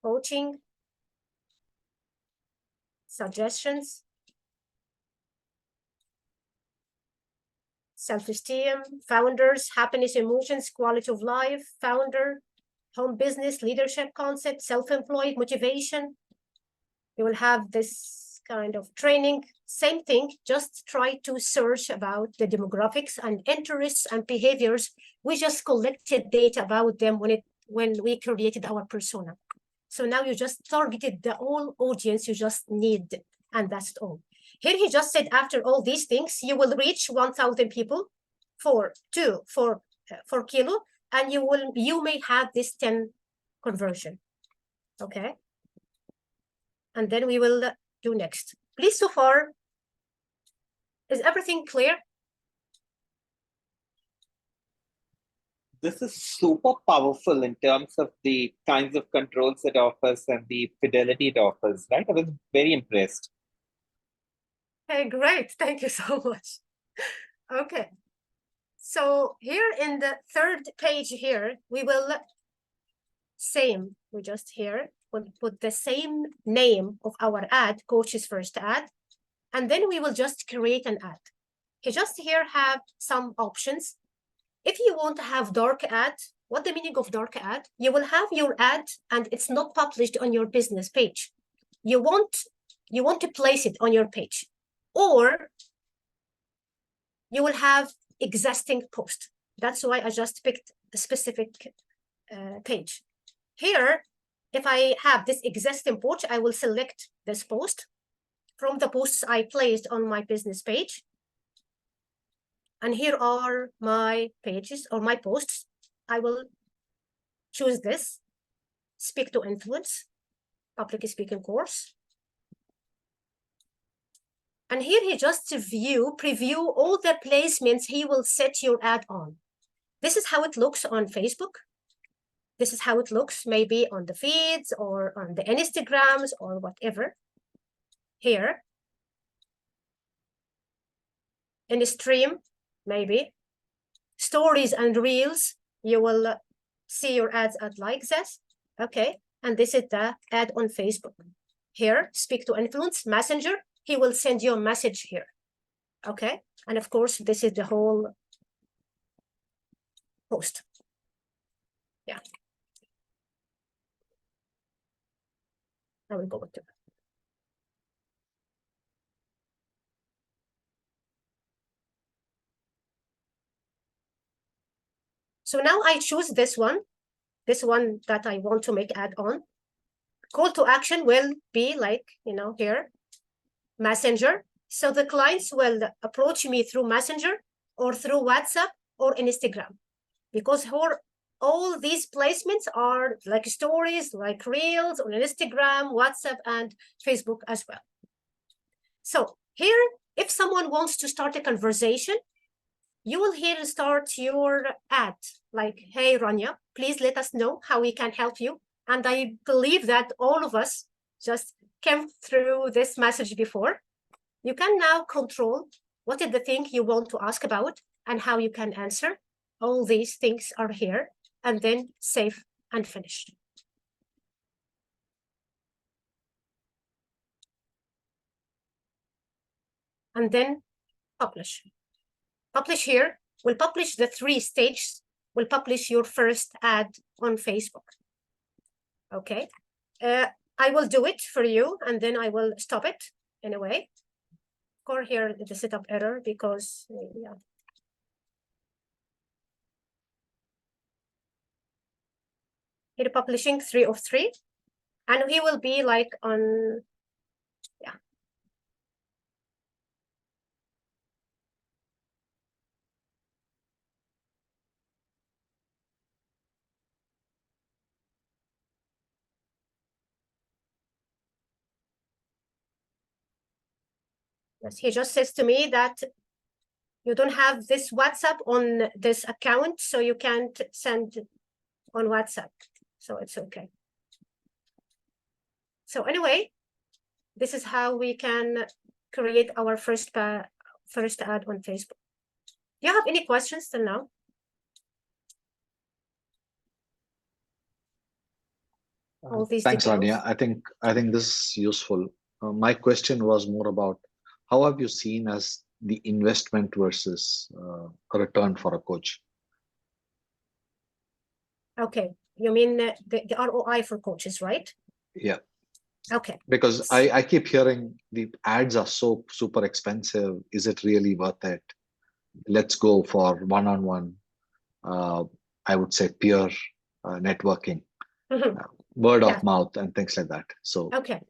Coaching, suggestions, self-esteem, founders, happiness, emotions, quality of life, founder, home business, leadership concept, self-employed, motivation. You will have this kind of training, same thing, just try to search about the demographics and interests and behaviors. We just collected data about them when we created our persona. So now you just targeted the whole audience you just need, and that's all. Here he just said after all these things, you will reach 1,000 people for kilo, and you may have this 10 conversion. Okay. And then we will do next. Please, so far, is everything clear? This is super powerful in terms of the kinds of controls it offers and the fidelity it offers, right? I was very impressed. Okay, great. Thank you so much. Okay. So here in the third page here, we will we just here will put the same name of our ad, coach's first ad, and then we will just create an ad. You just here have some options. If you want to have dark ad, what the meaning of dark ad? You will have your ad and it's not published on your business page. You want to place it on your page, or you will have existing post. That's why I just picked a specific page. Here, if I have this existing post, I will select this post from the posts I placed on my business page. And here are my pages or my posts. I will choose this, speak to influence, public speaking course. And here he just preview all the placements he will set your ad on. This is how it looks on Facebook. This is how it looks maybe on the feeds or on the Instagrams or whatever. Here. In the stream, maybe. Stories and reels, you will see your ads at like this. Okay, and this is the ad on Facebook. Here, speak to influence, messenger, he will send you a message here. Okay, and of course, this is the whole post. Yeah. I will go to. So now I choose this one that I want to make ad on. Call to action will be like, here, Messenger. So the clients will approach me through Messenger or through WhatsApp or Instagram, because all these placements are like stories, like reels on Instagram, WhatsApp, and Facebook as well. So here, if someone wants to start a conversation, you will here start your ad like, hey, Rania, please let us know how we can help you. And I believe that all of us just came through this message before. You can now control what is the thing you want to ask about and how you can answer. All these things are here, and then save and finish. And then publish. Publish here. We'll publish the 3 stages. We'll publish your first ad on Facebook. Okay. I will do it for you, and then I will stop it anyway. Or here the setup error because yeah. Here publishing 3 of 3, and he will be like on, yeah. Yes, he just says to me that you don't have this WhatsApp on this account, so you can't send on WhatsApp. So it's okay. So anyway, this is how we can create our first ad on Facebook. Do you have any questions till now? All these Thanks, details. Rania. I think this is useful. My question was more about how have you seen as the investment versus a return for a coach? Okay, you mean the ROI for coaches, right? Yeah. Okay. Because I keep hearing the ads are so super expensive. Is it really worth it? Let's go for one-on-one, I would say peer networking, word of mouth and things like that. So okay.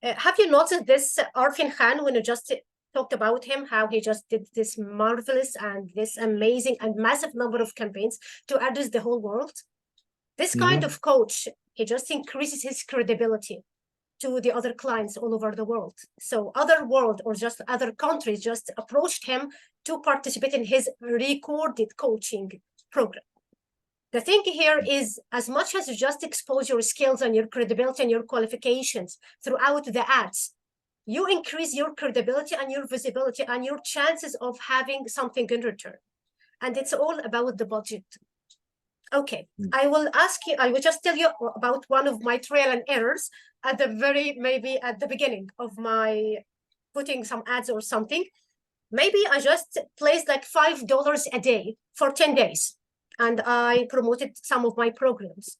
Have you noticed this Arfin Khan when you just talked about him, how he just did this marvelous and this amazing and massive number of campaigns to address the whole world? This kind of coach, he just increases his credibility to the other clients all over the world. So other world or just other countries just approached him to participate in his recorded coaching program. The thing here is, as much as you just expose your skills and your credibility and your qualifications throughout the ads, you increase your credibility and your visibility and your chances of having something in return. And it's all about the budget. Okay, I will just tell you about one of my trial and errors at the maybe at the beginning of my putting some ads or something. Maybe I just placed like $5 a day for 10 days. And I promoted some of my programs.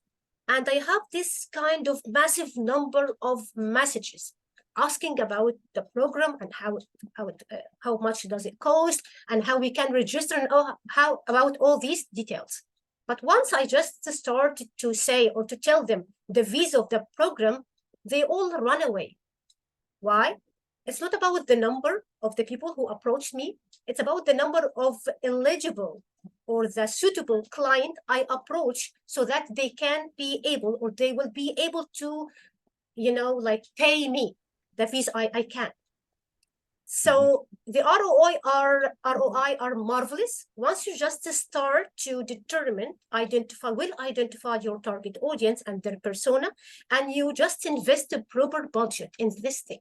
And I have this kind of massive number of messages asking about the program and how much does it cost and how we can register and how about all these details. But once I just started to say or to tell them the visa of the program, they all run away. Why? It's not about the number of the people who approached me. It's about the number of eligible or the suitable client I approach so that they can be able or they will be able to, like pay me the fees I can. So the ROI are marvelous. Once you just start to identify your target audience and their persona, and you just invest a proper budget in this thing.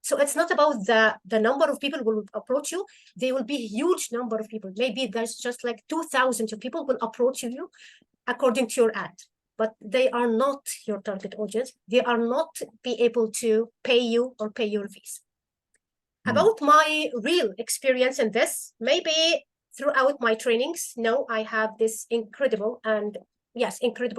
So it's not about the number of people who will approach you. There will be a huge number of people. Maybe there's just like 2,000 people will approach you according to your ad, but they are not your target audience. They are not be able to pay you or pay your fees. About my real experience in this, maybe throughout my trainings, no, I have this incredible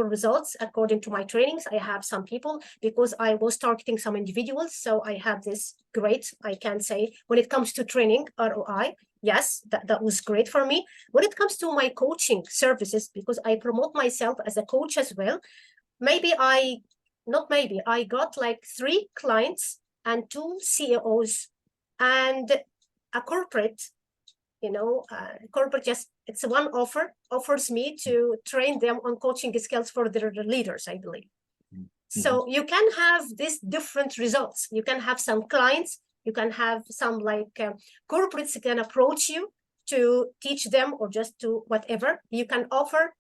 results according to my trainings. I have some people because I was targeting some individuals. So I have this great, I can say, when it comes to training ROI, yes, that was great for me. When it comes to my coaching services, because I promote myself as a coach as well, I got like 3 clients and 2 CEOs and a corporate, corporate it's one offers me to train them on coaching skills for their leaders, I believe. So you can have these different results. You can have some clients, you can have some corporates can approach you to teach them or just to whatever. You can offer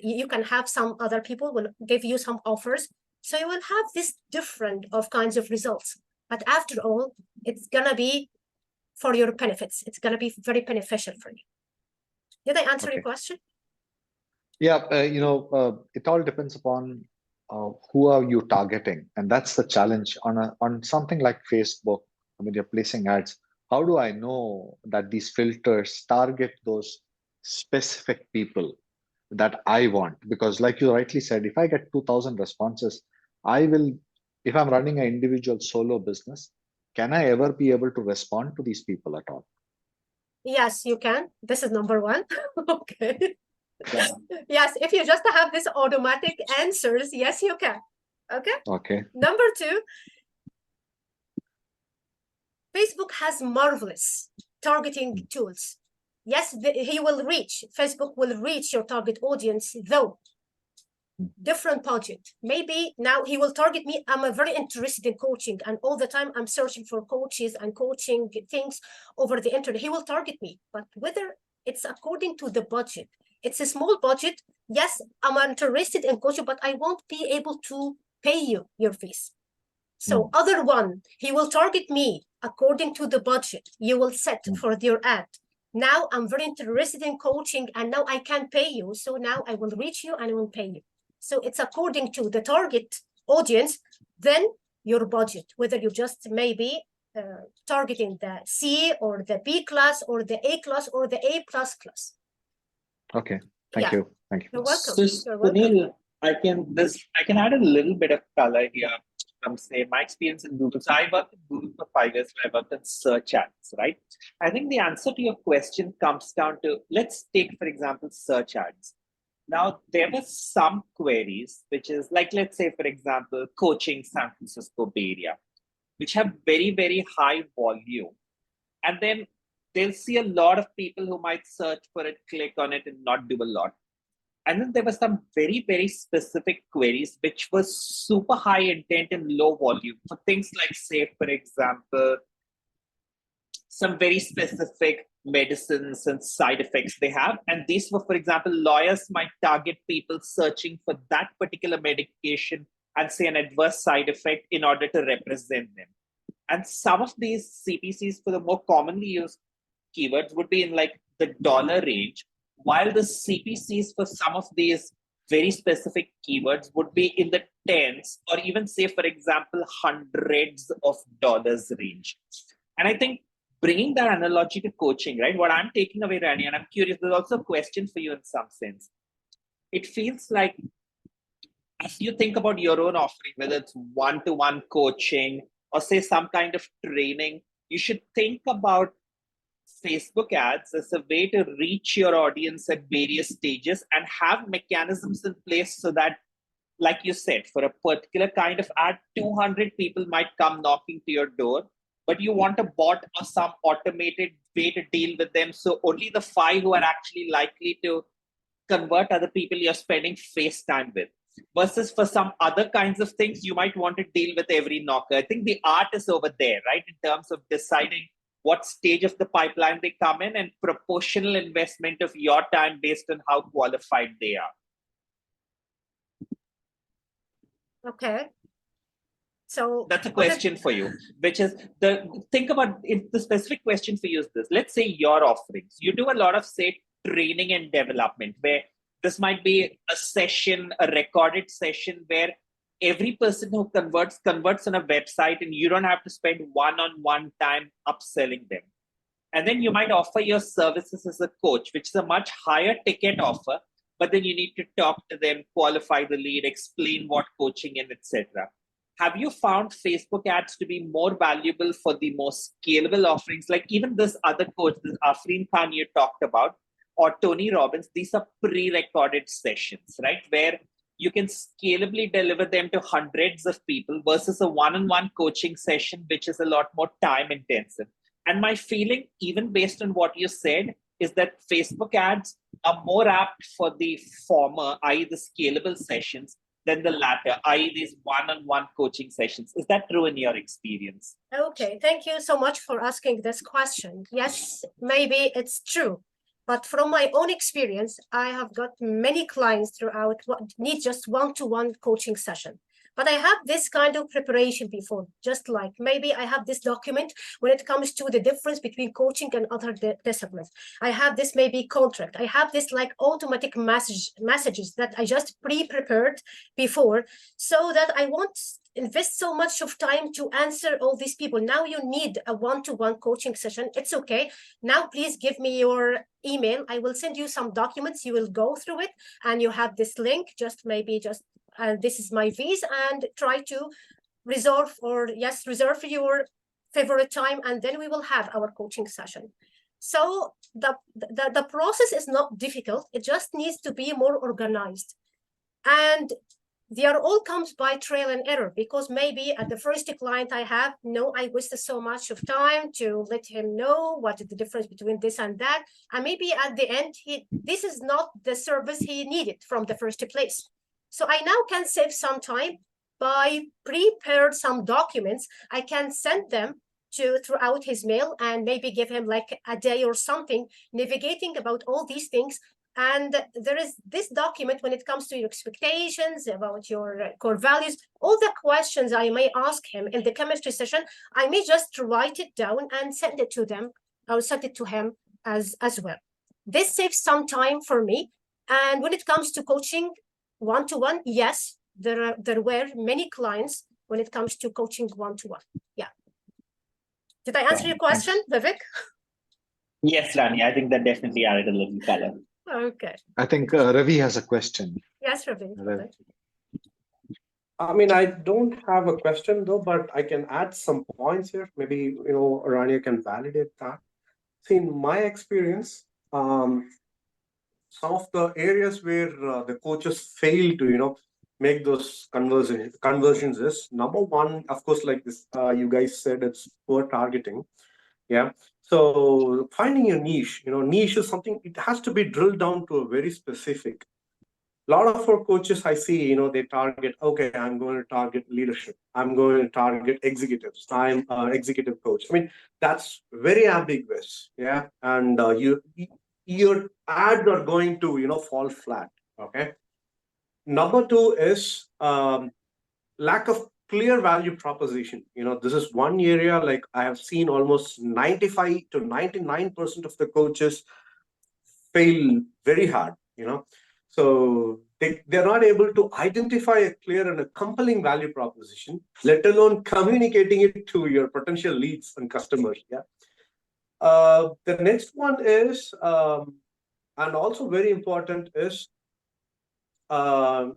you can have some other people will give you some offers. So you will have this different of kinds of results. But after all, it's gonna be for your benefits. It's gonna be very beneficial for you. Did I answer your question? Yeah, it all depends upon who are you targeting, and that's the challenge on something like Facebook. I mean, you're placing ads. How do I know that these filters target those specific people that I want? Because, like you rightly said, if I get 2,000 responses, I will. If I'm running an individual solo business, can I ever be able to respond to these people at all? Yes, you can. This is number one. Okay. Yeah. Yes, if you just have this automatic answers, yes, you can. Okay. Okay. Number two, Facebook has marvelous targeting tools. Yes, Facebook will reach your target audience, though different budget. Maybe now he will target me. I'm very interested in coaching, and all the time I'm searching for coaches and coaching things over the internet. He will target me, but whether it's according to the budget, it's a small budget. Yes, I'm interested in coaching, but I won't be able to pay you your fees. So other one, he will target me according to the budget you will set for your ad. Now I'm very interested in coaching, and now I can pay you. So now I will reach you and I will pay you. So it's according to the target audience, then your budget, whether you just maybe targeting the C or the B class or the A class or the A plus class. Okay. Thank you. Thank you. You're welcome. So, You're welcome. Sunil, I can add a little bit of color here from, say, my experience in Google. So I worked in Google for 5 years, where I worked in search ads, right? I think the answer to your question comes down to, let's take, for example, search ads. Now, there were some queries, which is like, let's say, for example, coaching San Francisco Bay Area, which have very, very high volume. And then they'll see a lot of people who might search for it, click on it, and not do a lot. And then there were some very, very specific queries, which were super high intent and low volume for things like, say, for example, some very specific medicines and side effects they have. And these were, for example, lawyers might target people searching for that particular medication and say an adverse side effect in order to represent them. And some of these CPCs for the more commonly used keywords would be in like the dollar range, while the CPCs for some of these very specific keywords would be in the tens, or even say, for example, hundreds of dollars range. And I think bringing that analogy to coaching, right? What I'm taking away, Rania, and I'm curious, there's also a question for you in some sense. It feels like as you think about your own offering, whether it's one-to-one coaching or say some kind of training, you should think about Facebook ads as a way to reach your audience at various stages and have mechanisms in place so that, like you said, for a particular kind of ad, 200 people might come knocking to your door, but you want a bot or some automated way to deal with them. So only the 5 who are actually likely to convert other people you're spending face time with. Versus for some other kinds of things, you might want to deal with every knocker. I think the art is over there, right? In terms of deciding what stage of the pipeline they come in and proportional investment of your time based on how qualified they are. Okay. So that's a question for you, which is think about if the specific question for you is this. Let's say your offerings, you do a lot of, say, training and development, where this might be a session, a recorded session where every person who converts on a website and you don't have to spend one-on-one time upselling them. And then you might offer your services as a coach, which is a much higher ticket offer, but then you need to talk to them, qualify the lead, explain what coaching is, etc. Have you found Facebook ads to be more valuable for the more scalable offerings? Like even this other coach, this Afreen Khan you talked about, or Tony Robbins, these are pre-recorded sessions, right? Where you can scalably deliver them to hundreds of people versus a one-on-one coaching session, which is a lot more time intensive. And my feeling, even based on what you said, is that Facebook ads are more apt for the former, i.e. the scalable sessions, than the latter, i.e. these one-on-one coaching sessions. Is that true in your experience? Okay, thank you so much for asking this question. Yes, maybe it's true. But from my own experience, I have got many clients throughout what need just one-to-one coaching session. But I have this kind of preparation before, just like maybe I have this document when it comes to the difference between coaching and other disciplines. I have this maybe contract. I have this like automatic messages that I just pre-prepared before, so that I won't invest so much of time to answer all these people. Now you need a one-to-one coaching session. It's okay. Now please give me your email. I will send you some documents. You will go through it and you have this link, just maybe just, this is my fees, and try to reserve your favorite time, and then we will have our coaching session. So the process is not difficult. It just needs to be more organized. And they are all comes by trial and error, because maybe at the first client I have, I wasted so much of time to let him know what is the difference between this and that. And maybe at the end, this is not the service he needed from the first place. So I now can save some time by prepared some documents. I can send them throughout his mail and maybe give him like a day or something navigating about all these things. And there is this document when it comes to your expectations, about your core values, all the questions I may ask him in the chemistry session, I may just write it down and send it to them. I'll send it to him as well. This saves some time for me. And when it comes to coaching one-to-one, yes, there were many clients when it comes to coaching one-to-one. Yeah. Did I answer your question, Vivek? Yes, Rani, I think that definitely added a little color. Okay. I think Ravi has a question. Yes, Ravi. I mean, I don't have a question though, but I can add some points here. Maybe, Rania can validate that. See, in my experience, some of the areas where the coaches fail to, make those conversions is, number one, of course, like this, you guys said, it's poor targeting. Yeah. So finding a niche, niche is something, it has to be drilled down to a very specific. A lot of our coaches I see, they target, okay, I'm going to target leadership. I'm going to target executives. I'm an executive coach. I mean, that's very ambiguous. Yeah. And your ads are going to, fall flat. Okay. Number two is lack of clear value proposition. This is one area, like I have seen almost 95 to 99% of the coaches fail very hard, so they're not able to identify a clear and a compelling value proposition, let alone communicating it to your potential leads and customers. Yeah. The next one is, and also very important is, a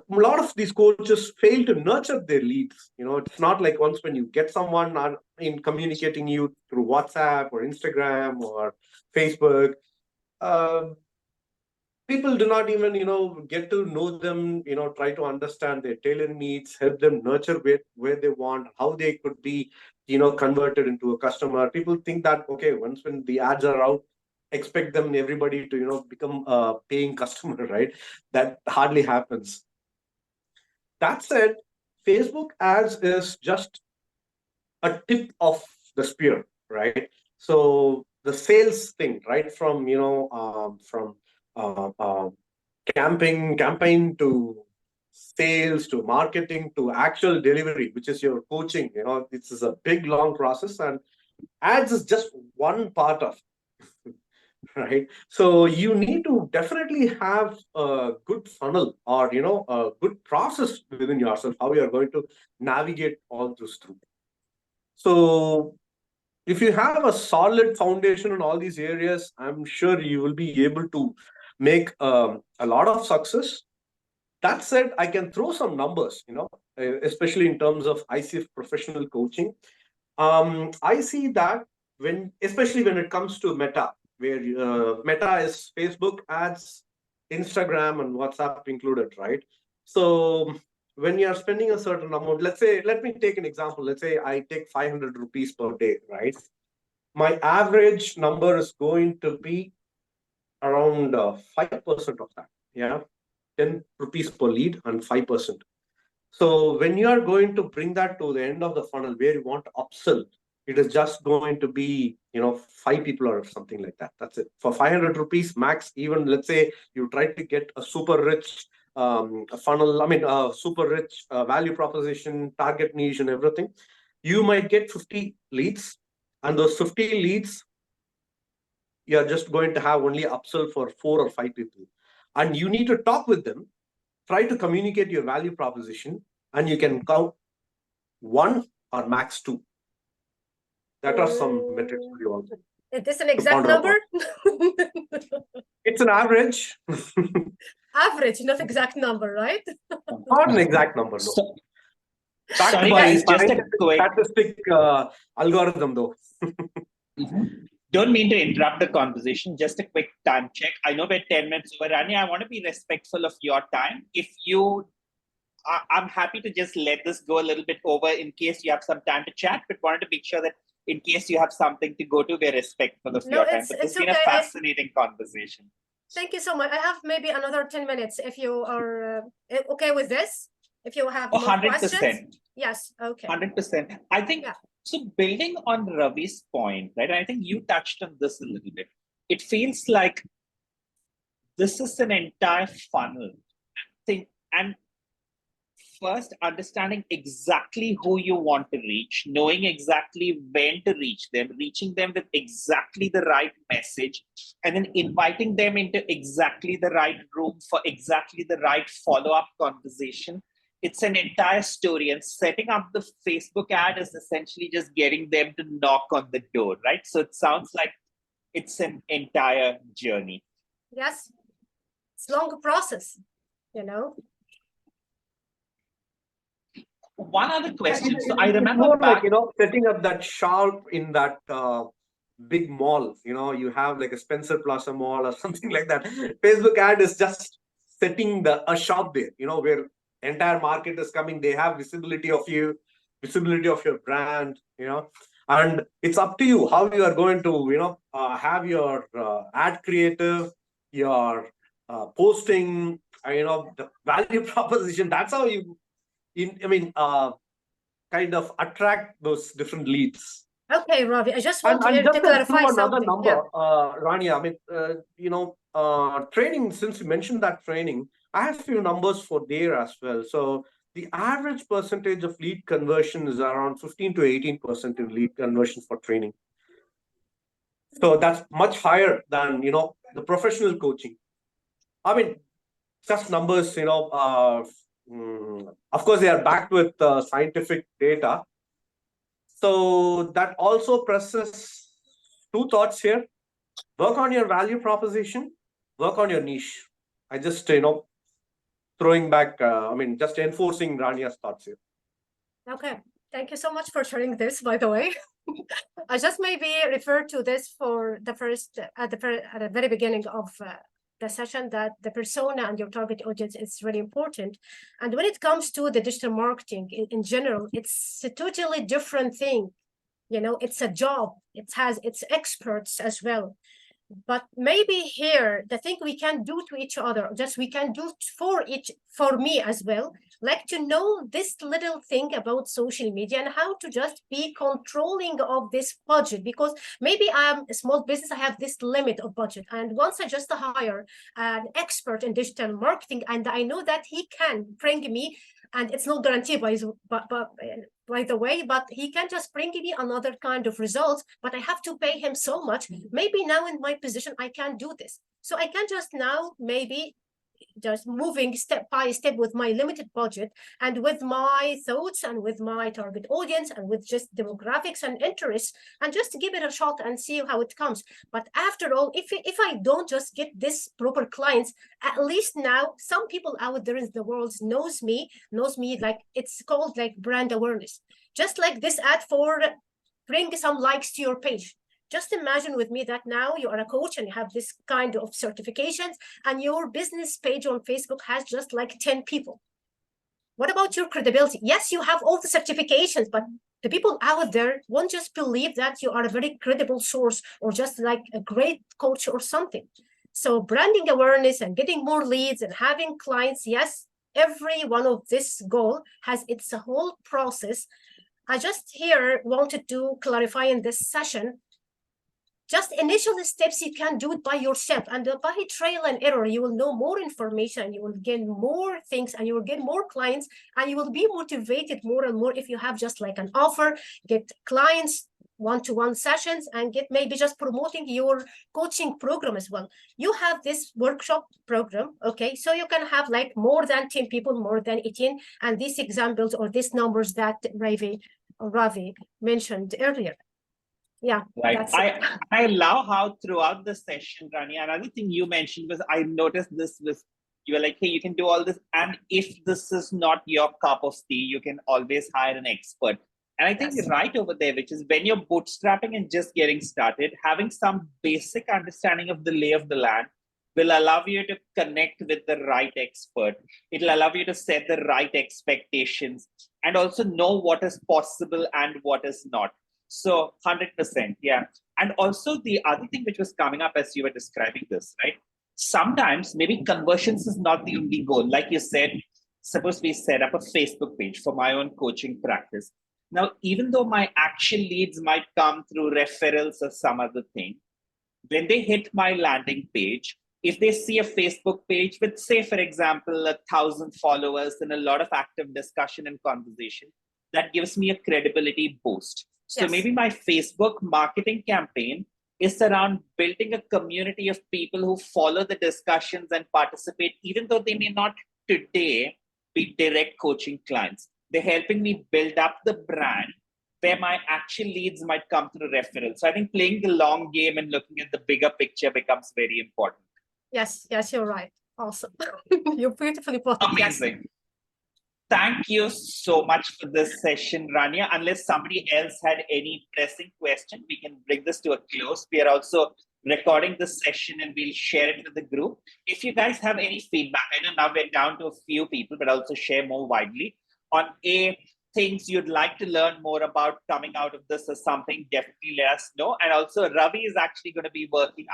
lot of these coaches fail to nurture their leads. It's not like once when you get someone in communicating you through WhatsApp or Instagram or Facebook, people do not even, get to know them, try to understand their tailor needs, help them nurture where they want, how they could be, converted into a customer. People think that, okay, once when the ads are out, expect them, everybody to, become a paying customer, right? That hardly happens. That said, Facebook ads is just a tip of the spear, right? So the sales thing, right? From, campaign to sales to marketing to actual delivery, which is your coaching. This is a big, long process, and ads is just one part of it. Right. So you need to definitely have a good funnel or, a good process within yourself, how you are going to navigate all this through. So if you have a solid foundation in all these areas, I'm sure you will be able to make a lot of success. That said, I can throw some numbers, especially in terms of ICF professional coaching. I see that especially when it comes to Meta, where Meta is Facebook ads, Instagram, and WhatsApp included, right? So when you are spending a certain amount, let me take an example. Let's say I take 500 rupees per day, right? My average number is going to be around 5% of that. Yeah. 10 rupees per lead and 5%. So when you are going to bring that to the end of the funnel where you want to upsell, it is just going to be, 5 people or something like that. That's it. For 500 rupees max, even let's say you try to get a super rich funnel, super rich value proposition, target niche and everything, you might get 50 leads, and those 50 leads, you're just going to have only upsell for 4 or 5 people. And you need to talk with them, try to communicate your value proposition, and you can count 1 or max 2. That are some metrics for you also. Is this an exact number? It's an average. Average, not exact number, right? Not an exact number, no. So, Backed sorry by guys, just a quick. statistic algorithm though. Don't mean to interrupt the conversation. Just a quick time check. I know we're 10 minutes over. Rania, I want to be respectful of your time. If you, I'm happy to just let this go a little bit over in case you have some time to chat, but wanted to make sure that in case you have something to go to, we're respectful of your time. But it's been a fascinating conversation. Thank you so much. I have maybe another 10 minutes if you are okay with this. If you have more 100%. questions. Yes, okay. 100%. I think, so building on Ravi's point, right? I think you touched on this a little bit. It feels like this is an entire funnel thing. And first, understanding exactly who you want to reach, knowing exactly when to reach them, reaching them with exactly the right message, and then inviting them into exactly the right room for exactly the right follow-up conversation. It's an entire story, and setting up the Facebook ad is essentially just getting them to knock on the door, right? So it sounds like it's an entire journey. Yes, it's a long process, One other question. So I remember more back, like, setting up that shop in that big mall, you have like a Spencer Plaza mall or something like that. Facebook ad is just setting a shop there, where entire market is coming. They have visibility of you, visibility of your brand, and it's up to you how you are going to, have your ad creative, your posting, the value proposition. That's how you kind of attract those different leads. Okay, Ravi, I just want and to clarify another something. number, Rania, training, since you mentioned that training, I have a few numbers for there as well. So the average percentage of lead conversion is around 15 to 18% in lead conversion for training. So that's much higher than, the professional coaching. Just numbers, of course, they are backed with scientific data. So that also presses 2 thoughts here. Work on your value proposition, work on your niche. I just, throwing back, just enforcing Rania's thoughts here. Okay, thank you so much for sharing this, by the way. I just maybe refer to this for the first, at the very beginning of the session, that the persona and your target audience is really important. And when it comes to the digital marketing in general, it's a totally different thing. It's a job. It has its experts as well. But maybe here, the thing we can do to each other, just we can do for me as well, like to know this little thing about social media and how to just be controlling of this budget, because maybe I'm a small business, I have this limit of budget. And once I just hire an expert in digital marketing, and I know that he can bring me, and it's not guaranteed by the way, but he can just bring me another kind of results, but I have to pay him so much. Maybe now in my position, I can do this. So I can just now maybe just moving step by step with my limited budget and with my thoughts and with my target audience and with just demographics and interests, and just give it a shot and see how it comes. But after all, if I don't just get this proper clients, at least now some people out there in the world knows me, like it's called like brand awareness. Just like this ad for bring some likes to your page. Just imagine with me that now you are a coach and you have this kind of certifications, and your business page on Facebook has just like 10 people. What about your credibility? Yes, you have all the certifications, but the people out there won't just believe that you are a very credible source or just like a great coach or something. So branding awareness and getting more leads and having clients, yes, every one of this goal has its whole process. I just here wanted to clarify in this session, just initial steps, you can do it by yourself, and by trial and error, you will know more information, you will gain more things, and you will get more clients, and you will be motivated more and more if you have just like an offer, get clients, one-to-one sessions, and get maybe just promoting your coaching program as well. You have this workshop program, okay? So you can have like more than 10 people, more than 18, and these examples or these numbers that Ravi mentioned earlier. Yeah, Right. that's it. I love how throughout the session, Rania, another thing you mentioned was I noticed this was you were like, hey, you can do all this. And if this is not your cup of tea, you can always hire an expert. And I think right over there, which is when you're bootstrapping and just getting started, having some basic understanding of the lay of the land will allow you to connect with the right expert. It'll allow you to set the right expectations and also know what is possible and what is not. So 100%, yeah. And also the other thing which was coming up as you were describing this, right? Sometimes maybe conversions is not the only goal. Like you said, suppose we set up a Facebook page for my own coaching practice. Now, even though my actual leads might come through referrals or some other thing, when they hit my landing page, if they see a Facebook page with, say, for example, 1,000 followers and a lot of active discussion and conversation, that gives me a credibility boost. So maybe my Facebook marketing campaign is around building a community of people who follow the discussions and participate, even though they may not today be direct coaching clients. They're helping me build up the brand where my actual leads might come through referrals. So I think playing the long game and looking at the bigger picture becomes very important. Yes, you're right. Awesome. You beautifully put it. Amazing. Yes. Thank you so much for this session, Rania. Unless somebody else had any pressing question, we can bring this to a close. We are also recording this session and we'll share it with the group. If you guys have any feedback, I know now we're down to a few people, but also share more widely on things you'd like to learn more about coming out of this or something, definitely let us know. And also Ravi is actually going to be working.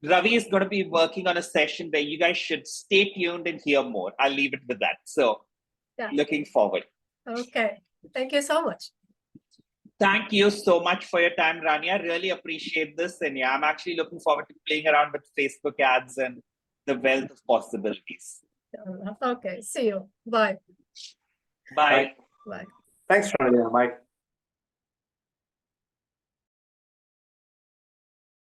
Ravi is going to be working on a session where you guys should stay tuned and hear more. I'll leave it with that. So looking forward. Okay. Thank you so much. Thank you so much for your time, Rania. I really appreciate this. And yeah, I'm actually looking forward to playing around with Facebook ads and the wealth of possibilities. Okay. See you. Bye. Bye. Bye. Thanks, Rania. Bye.